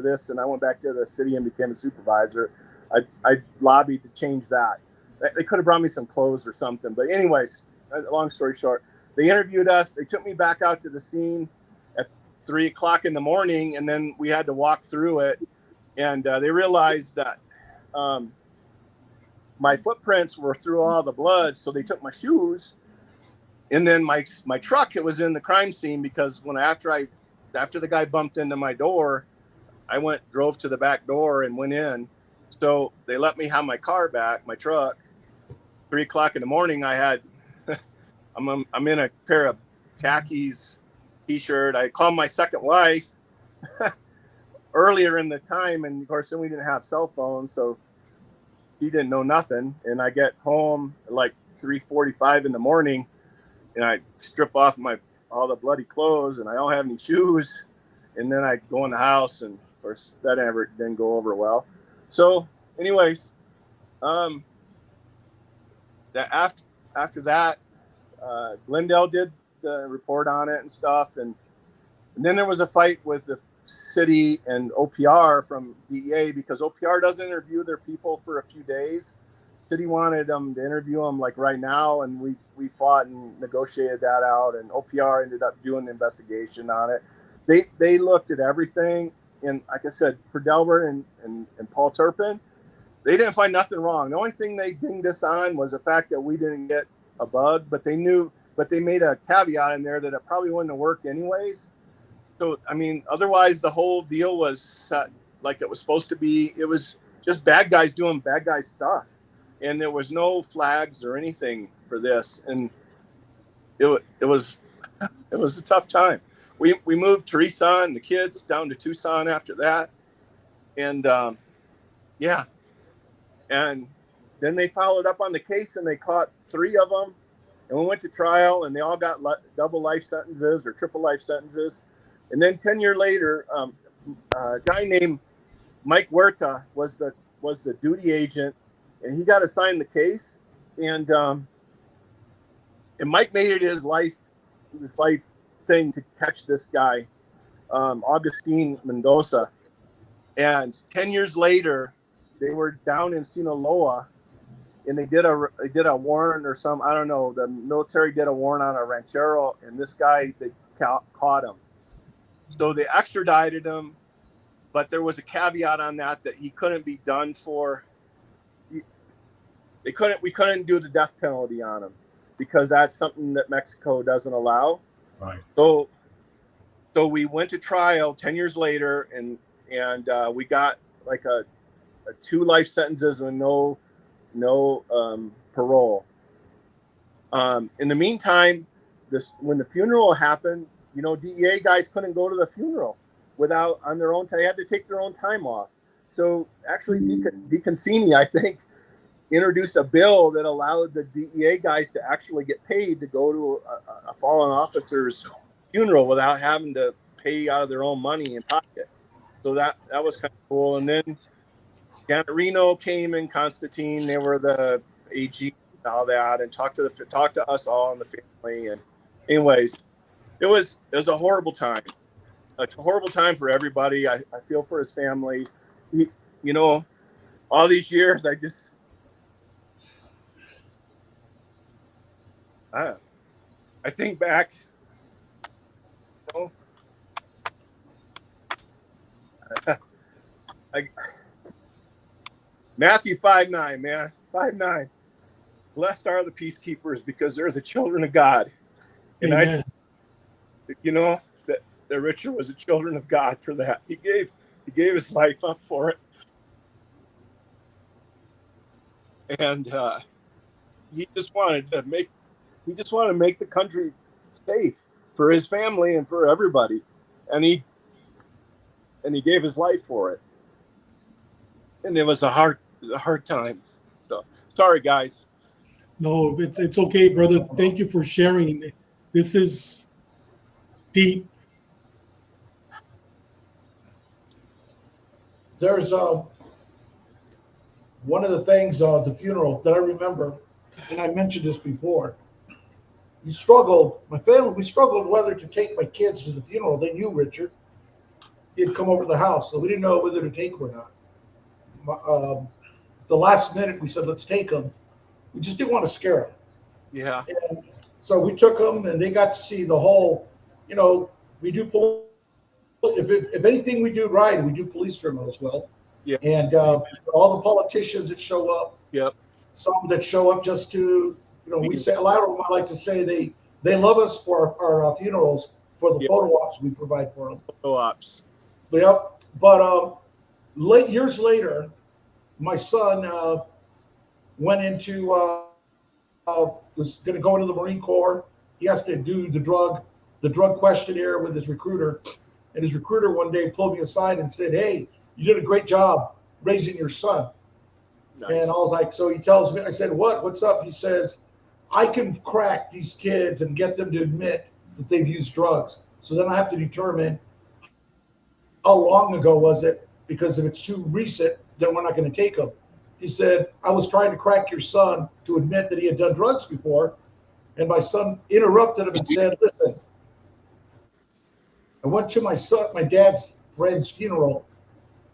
this, and I went back to the city and became a supervisor. I lobbied to change that. They could have brought me some clothes or something. But anyways, long story short, they interviewed us. They took me back out to the scene at 3:00 in the morning, and then we had to walk through it. And they realized that my footprints were through all the blood, so they took my shoes. And then my truck, it was in the crime scene, because after the guy bumped into my door, I drove to the back door and went in. So they let me have my car back, my truck. 3 o'clock in the morning, I had, I'm in a pair of khakis, t-shirt. I called my second wife earlier in the time. And of course, then we didn't have cell phones. So he didn't know nothing. And I get home at like 3:45 in the morning, and I strip off all the bloody clothes, and I don't have any shoes. And then I go in the house, and of course that didn't go over well. So anyways, that after that, Glendale did the report on it and stuff. And then there was a fight with the city and OPR from DEA, because OPR doesn't interview their people for a few days. City wanted them to interview them like right now, and we fought and negotiated that out, and OPR ended up doing the investigation on it. They looked at everything, and like I said, for Delbert and Paul Turpin, they didn't find nothing wrong. The only thing they dinged us on was the fact that we didn't get a bug, but they made a caveat in there that it probably wouldn't have worked anyways. So, I mean, otherwise the whole deal was set like it was supposed to be. It was just bad guys doing bad guy stuff. And there was no flags or anything for this. And it was a tough time. We moved Teresa and the kids down to Tucson after that. And yeah. And then they followed up on the case, and they caught 3 of them. And we went to trial, and they all got double life sentences or triple life sentences. And then 10 years later, a guy named Mike Huerta was the duty agent, and he got assigned the case. And Mike made it his life thing to catch this guy, Augustine Mendoza. And 10 years later, they were down in Sinaloa, and they did a warrant or some, I don't know, the military did a warrant on a ranchero, and this guy, they caught him. So they extradited him, but there was a caveat on that he couldn't be done for. We couldn't do the death penalty on him, because that's something that Mexico doesn't allow. Right. So we went to trial 10 years later, and we got like a 2 life sentences with no parole. In the meantime, when the funeral happened, DEA guys couldn't go to the funeral on their own time. They had to take their own time off. So actually, DeConcini, I think, introduced a bill that allowed the DEA guys to actually get paid to go to a fallen officer's funeral without having to pay out of their own money in pocket. So that was kind of cool. And then Janet Reno came in, Constantine, they were the AG and all that, and talked to us all in the family. And anyways, it was a horrible time. It's a horrible time for everybody. I feel for his family. All these years, I think back, Matthew 5:9, man, 5:9. Blessed are the peacekeepers, because they're the children of God. And Amen. that Richard was a children of God for that. He gave his life up for it. And he just wanted to make the country safe for his family and for everybody. And he gave his life for it. And it was a hard time. So sorry, guys. No, it's okay, brother. Thank you for sharing. This is deep. There's one of the things at the funeral that I remember, and I mentioned this before. We struggled whether to take my kids to the funeral. They knew Richard. He'd come over to the house, so we didn't know whether to take him or not. The last minute, we said, let's take him. We just didn't want to scare him. Yeah. And so we took them, and they got to see the whole, we do if anything we do right, we do police funeral as well. Yeah. And all the politicians that show up. Yep. Some that show up just to, we say, a lot of them, I like to say they love us for our funerals, for the photo ops we provide for them. Photo ops. Yep. But years later, my son went into was going to go into the Marine Corps. He has to do the drug questionnaire with his recruiter, and his recruiter one day pulled me aside and said, "Hey, you did a great job raising your son." Nice. And I was like, so he tells me, I said, what's up? He says, "I can crack these kids and get them to admit that they've used drugs. So then I have to determine how long ago was it, because if it's too recent, then we're not going to take them." He said, "I was trying to crack your son to admit that he had done drugs before." And my son interrupted him and said, "Listen, I went to my dad's friend's funeral."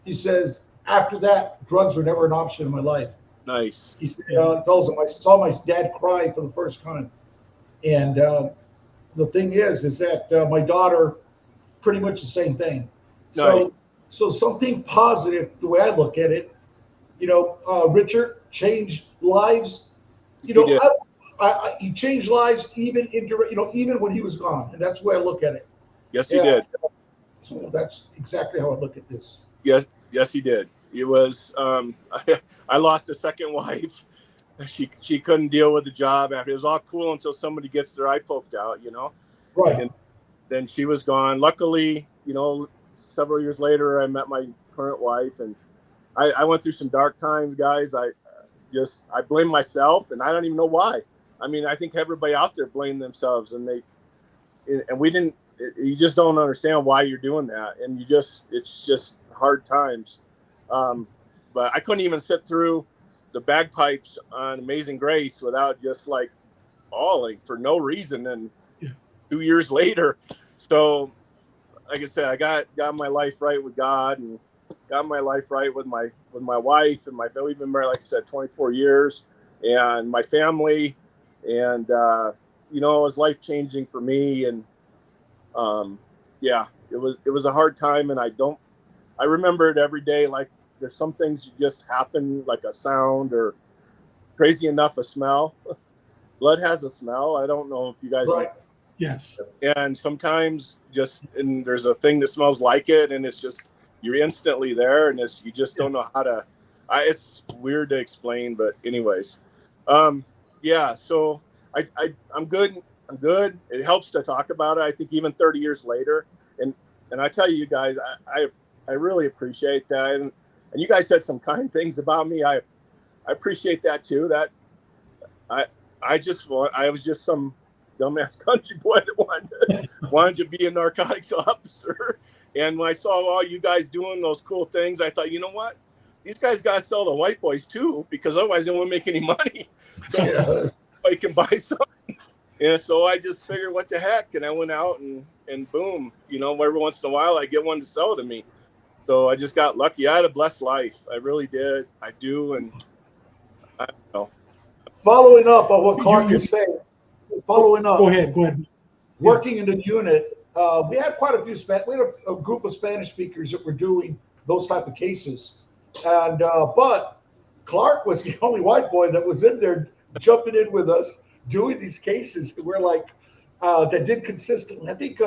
He says, "After that, drugs were never an option in my life." Nice. He said, tells him, "I saw my dad cry for the first time." And the thing is that my daughter, pretty much the same thing. Nice. So something positive, the way I look at it, Richard changed lives. He did. He changed lives even when he was gone, and that's the way I look at it. Yes, he did. So that's exactly how I look at this. Yes, he did. It was. I lost a second wife. She couldn't deal with the job after. It was all cool until somebody gets their eye poked out, Right. And then she was gone. Luckily, several years later, I met my current wife, and I went through some dark times, guys. I blame myself, and I don't even know why. I mean, I think everybody out there blamed themselves, and we didn't. You just don't understand why you're doing that, and it's just hard times. But I couldn't even sit through the bagpipes on Amazing Grace without just like bawling for no reason. And 2 years later, so like I said, I got my life right with God, and got my life right with my wife and my family. We've been married, like I said, 24 years, and my family, and it was life changing for me. And it was a hard time, and I remember it every day. Like there's some things that just happen, like a sound, or crazy enough, a smell. Blood has a smell. I don't know if you guys. Right. Yes. And sometimes and there's a thing that smells like it, and it's just, you're instantly there, and you just don't know how to. It's weird to explain, but anyways, So I'm good. I'm good. It helps to talk about it. I think even 30 years later, and I tell you guys, I really appreciate that, and you guys said some kind things about me. I appreciate that too. That I was just some dumbass country boy that wanted to be a narcotics officer. And when I saw all you guys doing those cool things, I thought, you know what? These guys got to sell to white boys too, because otherwise they won't make any money. So I can buy something. And so I just figured, what the heck? And I went out and boom, every once in a while I get one to sell to me. So I just got lucky. I had a blessed life. I really did. I do. And I don't know. Following up on what Clark is saying, go ahead. Working in the unit, we had quite a few we had a group of Spanish speakers that were doing those type of cases, and but Clark was the only white boy that was in there jumping in with us doing these cases. We're like that did consistently. I think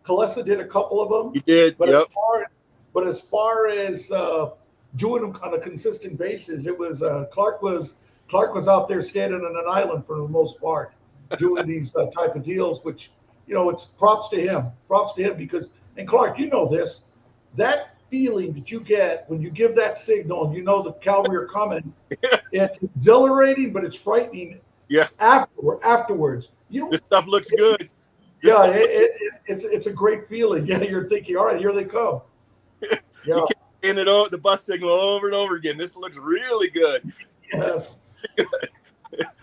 Kalesa did a couple of them. He did, but yep. As far as doing them on a consistent basis, it was Clark was out there standing on an island for the most part, doing these type of deals, which, it's props to him because, and Clark, this, that feeling that you get when you give that signal, and the cavalry are coming, it's exhilarating, but it's frightening. Yeah. Afterwards, this stuff looks good. Yeah, it's a great feeling. Yeah, you're thinking, all right, here they come. Yeah. You keep saying the bus signal over and over again. This looks really good. Yes.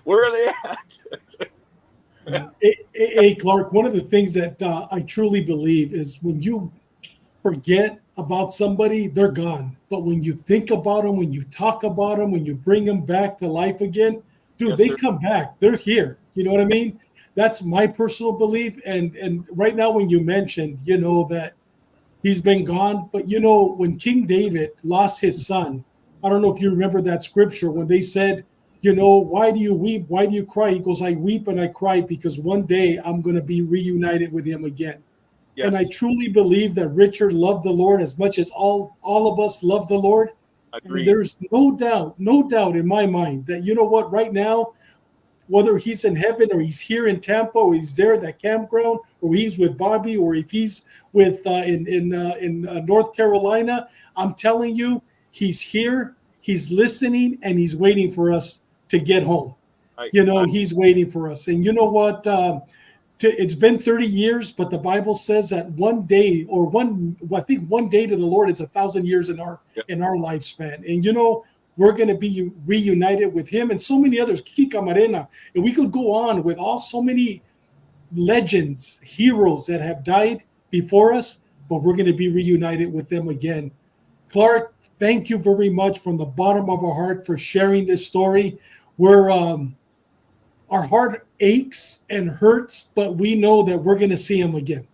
Where are they at? Hey, Clark, one of the things that I truly believe is when you forget about somebody, they're gone. But when you think about them, when you talk about them, when you bring them back to life again, dude, they come back. They're here. You know what I mean? That's my personal belief. And right now, when you mentioned, that he's been gone, but when King David lost his son, I don't know if you remember that scripture when they said, why do you weep? Why do you cry? He goes, I weep and I cry because one day I'm going to be reunited with him again. Yes. And I truly believe that Richard loved the Lord as much as all of us love the Lord. Agreed. There's no doubt in my mind that, you know what, right now, whether he's in heaven or he's here in Tampa or he's there at that campground or he's with Bobby or if he's with in North Carolina, I'm telling you, he's here, he's listening, and he's waiting for us to get home. He's waiting for us. And you know what? It's been 30 years, but the Bible says that one day to the Lord is 1,000 years in our lifespan. And we're going to be reunited with him and so many others. Kika Marena. And we could go on with so many legends, heroes that have died before us, but we're going to be reunited with them again. Clark, thank you very much from the bottom of our heart for sharing this story. Our heart aches and hurts, but we know that we're going to see him again.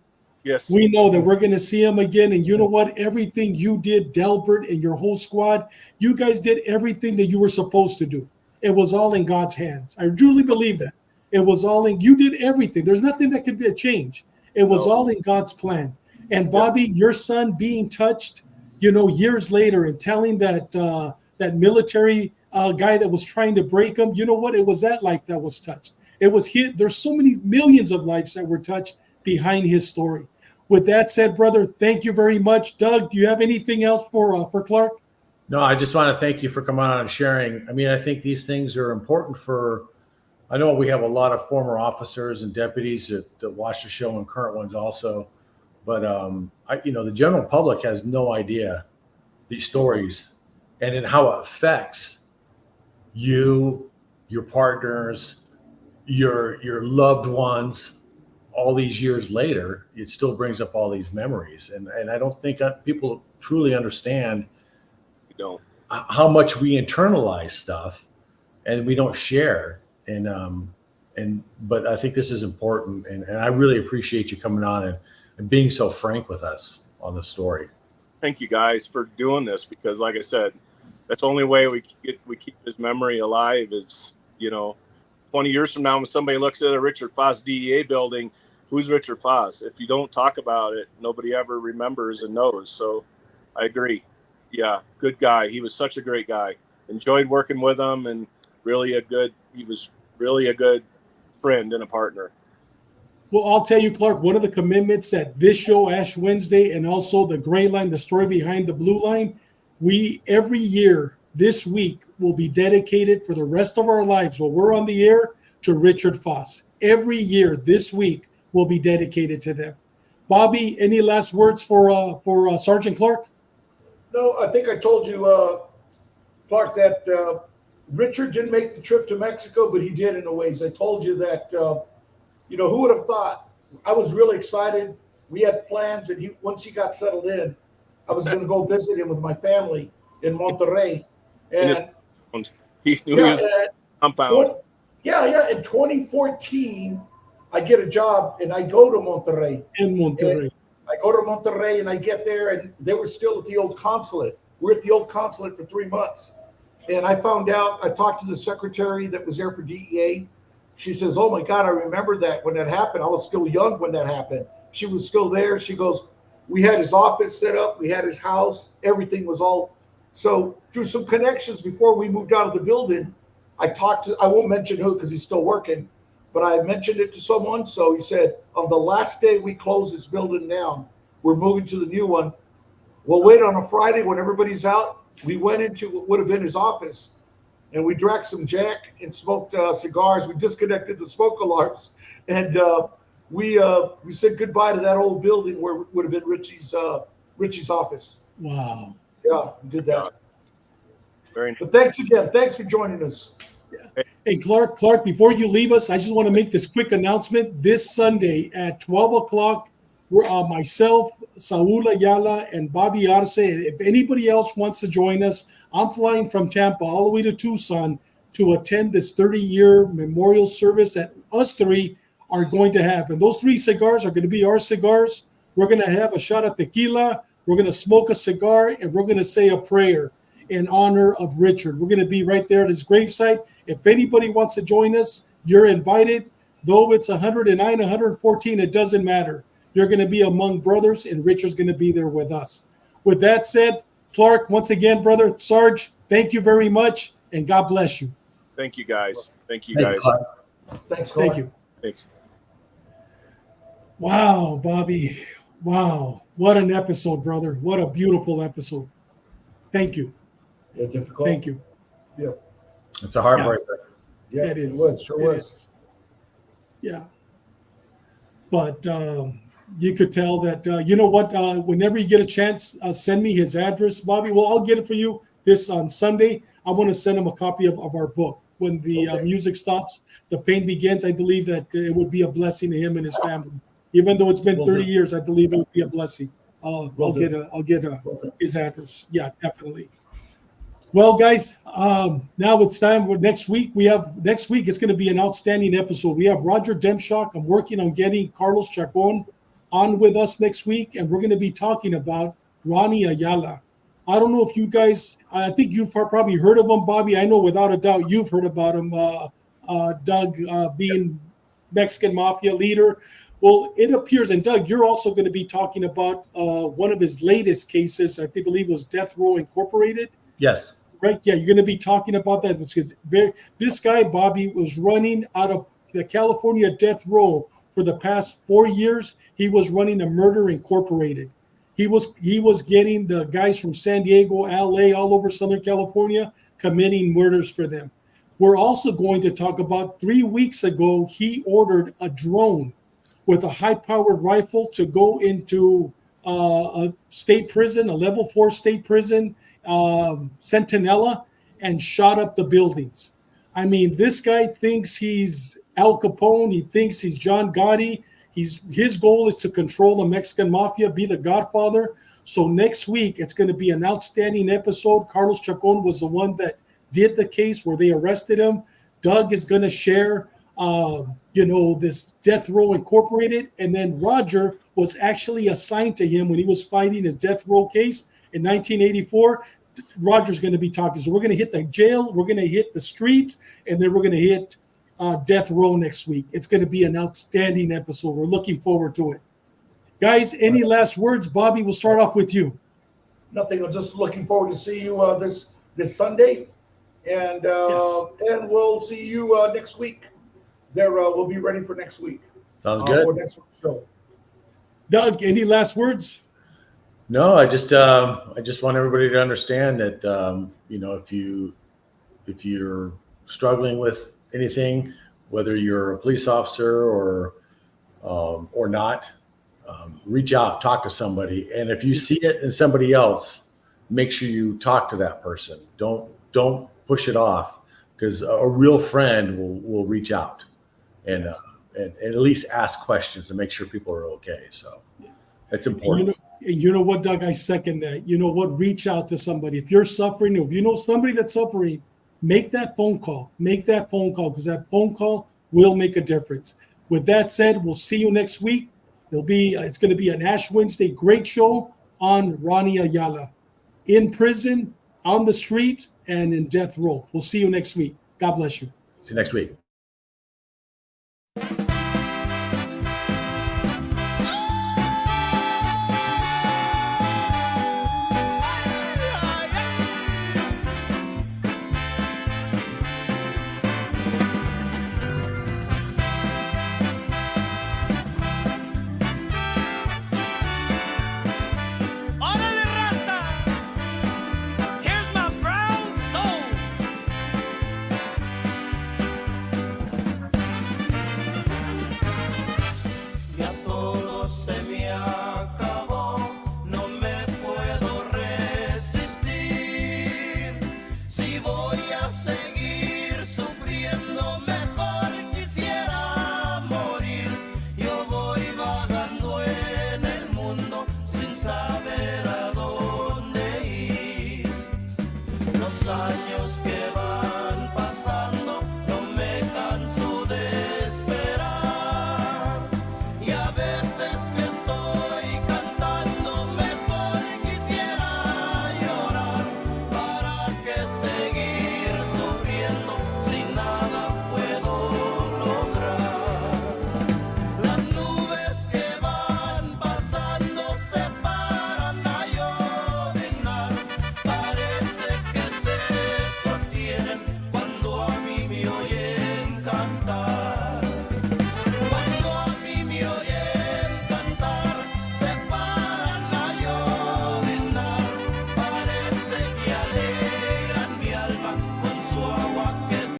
Yes. We know that we're going to see him again. And you know what? Everything you did, Delbert and your whole squad, you guys did everything that you were supposed to do. It was all in God's hands. I truly believe that. It was you did everything. There's nothing that could be a change. It was all in God's plan. And Bobby, your son being touched, years later and telling that military guy that was trying to break him, you know what? It was that life that was touched. It was there's so many millions of lives that were touched behind his story. With that said, brother, thank you very much. Doug, do you have anything else for Clark? No, I just want to thank you for coming on and sharing. I mean, I think these things are important I know we have a lot of former officers and deputies that watch the show and current ones also. But, the general public has no idea these stories and how it affects you, your partners, your loved ones. All these years later, it still brings up all these memories. And I don't think people truly understand how much we internalize stuff and we don't share. But I think this is important. And I really appreciate you coming on and being so frank with us on the story. Thank you guys for doing this, because like I said, that's the only way we keep his memory alive is, 20 years from now, when somebody looks at a Richard Fass DEA building, who's Richard Fass? If you don't talk about it, nobody ever remembers and knows. So I agree. Yeah, good guy. He was such a great guy. Enjoyed working with him, and he was really a good friend and a partner. Well, I'll tell you, Clark, one of the commitments at this show, Ash Wednesday, and also the Gray Line, the story behind the Blue Line, we every year this week will be dedicated for the rest of our lives while we're on the air to Richard Fass. Every year this week will be dedicated to them. Bobby, any last words for Sergeant Clark? No, I think I told you, Clark, that Richard didn't make the trip to Mexico, but he did in a ways. I told you that, who would have thought? I was really excited. We had plans, and once he got settled in, I was going to go visit him with my family in Monterrey. And he knew he was compound. In 2014, I get a job and I go to Monterrey. I go to Monterrey and I get there, and they were still at the old consulate. We're at the old consulate for 3 months. And I found out, I talked to the secretary that was there for DEA. She says, oh my God, I remember that when that happened. I was still young when that happened. She was still there. She goes, we had his office set up. We had his house. Everything was all. So through some connections before we moved out of the building, I won't mention who because he's still working, but I mentioned it to someone. So he said, on the last day we close this building down, we're moving to the new one. We'll wait on a Friday when everybody's out. We went into what would have been his office, and we drank some Jack and smoked cigars. We disconnected the smoke alarms, and we said goodbye to that old building where would have been Richie's office. Wow. Yeah, we did that. Very nice. But thanks again. Thanks for joining us. Hey, Clark, before you leave us, I just want to make this quick announcement. This Sunday at 12 o'clock, myself, Saul Ayala, and Bobby Arce, if anybody else wants to join us, I'm flying from Tampa all the way to Tucson to attend this 30-year memorial service that us three are going to have. And those 3 cigars are going to be our cigars. We're going to have a shot of tequila. We're going to smoke a cigar, and we're going to say a prayer in honor of Richard. We're going to be right there at his gravesite. If anybody wants to join us, you're invited. Though it's 109, 114, it doesn't matter. You're going to be among brothers, and Richard's going to be there with us. With that said, Clark, once again, brother, Sarge, thank you very much, and God bless you. Thank you, guys. Thank you, Thank guys. you, Clark. Thanks, Clark. Thank you. Thanks. Wow, Bobby. Wow. What an episode, brother. What a beautiful episode. Thank you. Yeah, difficult. Thank you. Yeah, It's a heartbreaker. yeah, It is. was, sure It was. is. Yeah. But you could tell that, you know what, whenever you get a chance, send me his address, Bobby. Well, I'll get it for you this on Sunday. I want to send him a copy of our book. When the Okay. music stops, the pain begins. I believe that it would be a blessing to him and his family. Even though it's been Will 30 do. years, I believe it would be a blessing. I'll Will do. get Will do. his address. Yeah, definitely. Well, guys, now it's time for next week. Next week it's going to be an outstanding episode. We have Roger Demshock. I'm working on getting Carlos Chacon on with us next week, and we're going to be talking about Ronnie Ayala. I don't know if you guys, I think you've probably heard of him, Bobby. I know without a doubt you've heard about him, Doug, being Mexican mafia leader. Well, it appears, and Doug, you're also going to be talking about one of his latest cases. I believe it was Death Row Incorporated. Yes. Right? Yeah, you're going to be talking about that because this guy, Bobby, was running out of the California Death Row for the past 4 years. He was running a Murder Incorporated. He was getting the guys from San Diego, LA, all over Southern California, committing murders for them. We're also going to talk about 3 weeks ago, he ordered a drone with a high-powered rifle to go into a state prison, a level 4 state prison, Centinela, and shot up the buildings. I mean, this guy thinks he's Al Capone. He thinks he's John Gotti. His goal is to control the Mexican mafia, be the Godfather. So next week, it's going to be an outstanding episode. Carlos Chacon was the one that did the case where they arrested him. Doug is going to share, this Death Row Incorporated. And then Roger was actually assigned to him when he was fighting his Death Row case in 1984. Roger's going to be talking. So we're going to hit the jail, we're going to hit the streets, and then we're going to hit Death Row next week. It's going to be an outstanding episode. We're looking forward to it. Guys, any last words? Bobby, we'll start off with you. Nothing. I'm just looking forward to see you this Sunday, and and we'll see you next week. We'll be ready for next week. Sounds good. For next week's show. Doug, any last words? No, I just want everybody to understand that if you're struggling with anything, whether you're a police officer or not, reach out, talk to somebody, and if you see it in somebody else, make sure you talk to that person. Don't push it off, because a real friend will reach out and at least ask questions and make sure people are okay. So that's important. You know what, Doug? I second that. You know what? Reach out to somebody. If you're suffering, if you know somebody that's suffering, make that phone call. Make that phone call, because that phone call will make a difference. With that said, we'll see you next week. It's going to be an Ash Wednesday great show on Ronnie Ayala in prison, on the streets, and in death row. We'll see you next week. God bless you. See you next week. Órale, raza. Here's my brown soul. Ya todo se me acabó, no me puedo resistir. Si voy a seguir sufriendo, mejor quisiera morir. Yo voy vagando en el mundo sin saber a dónde ir. Los años que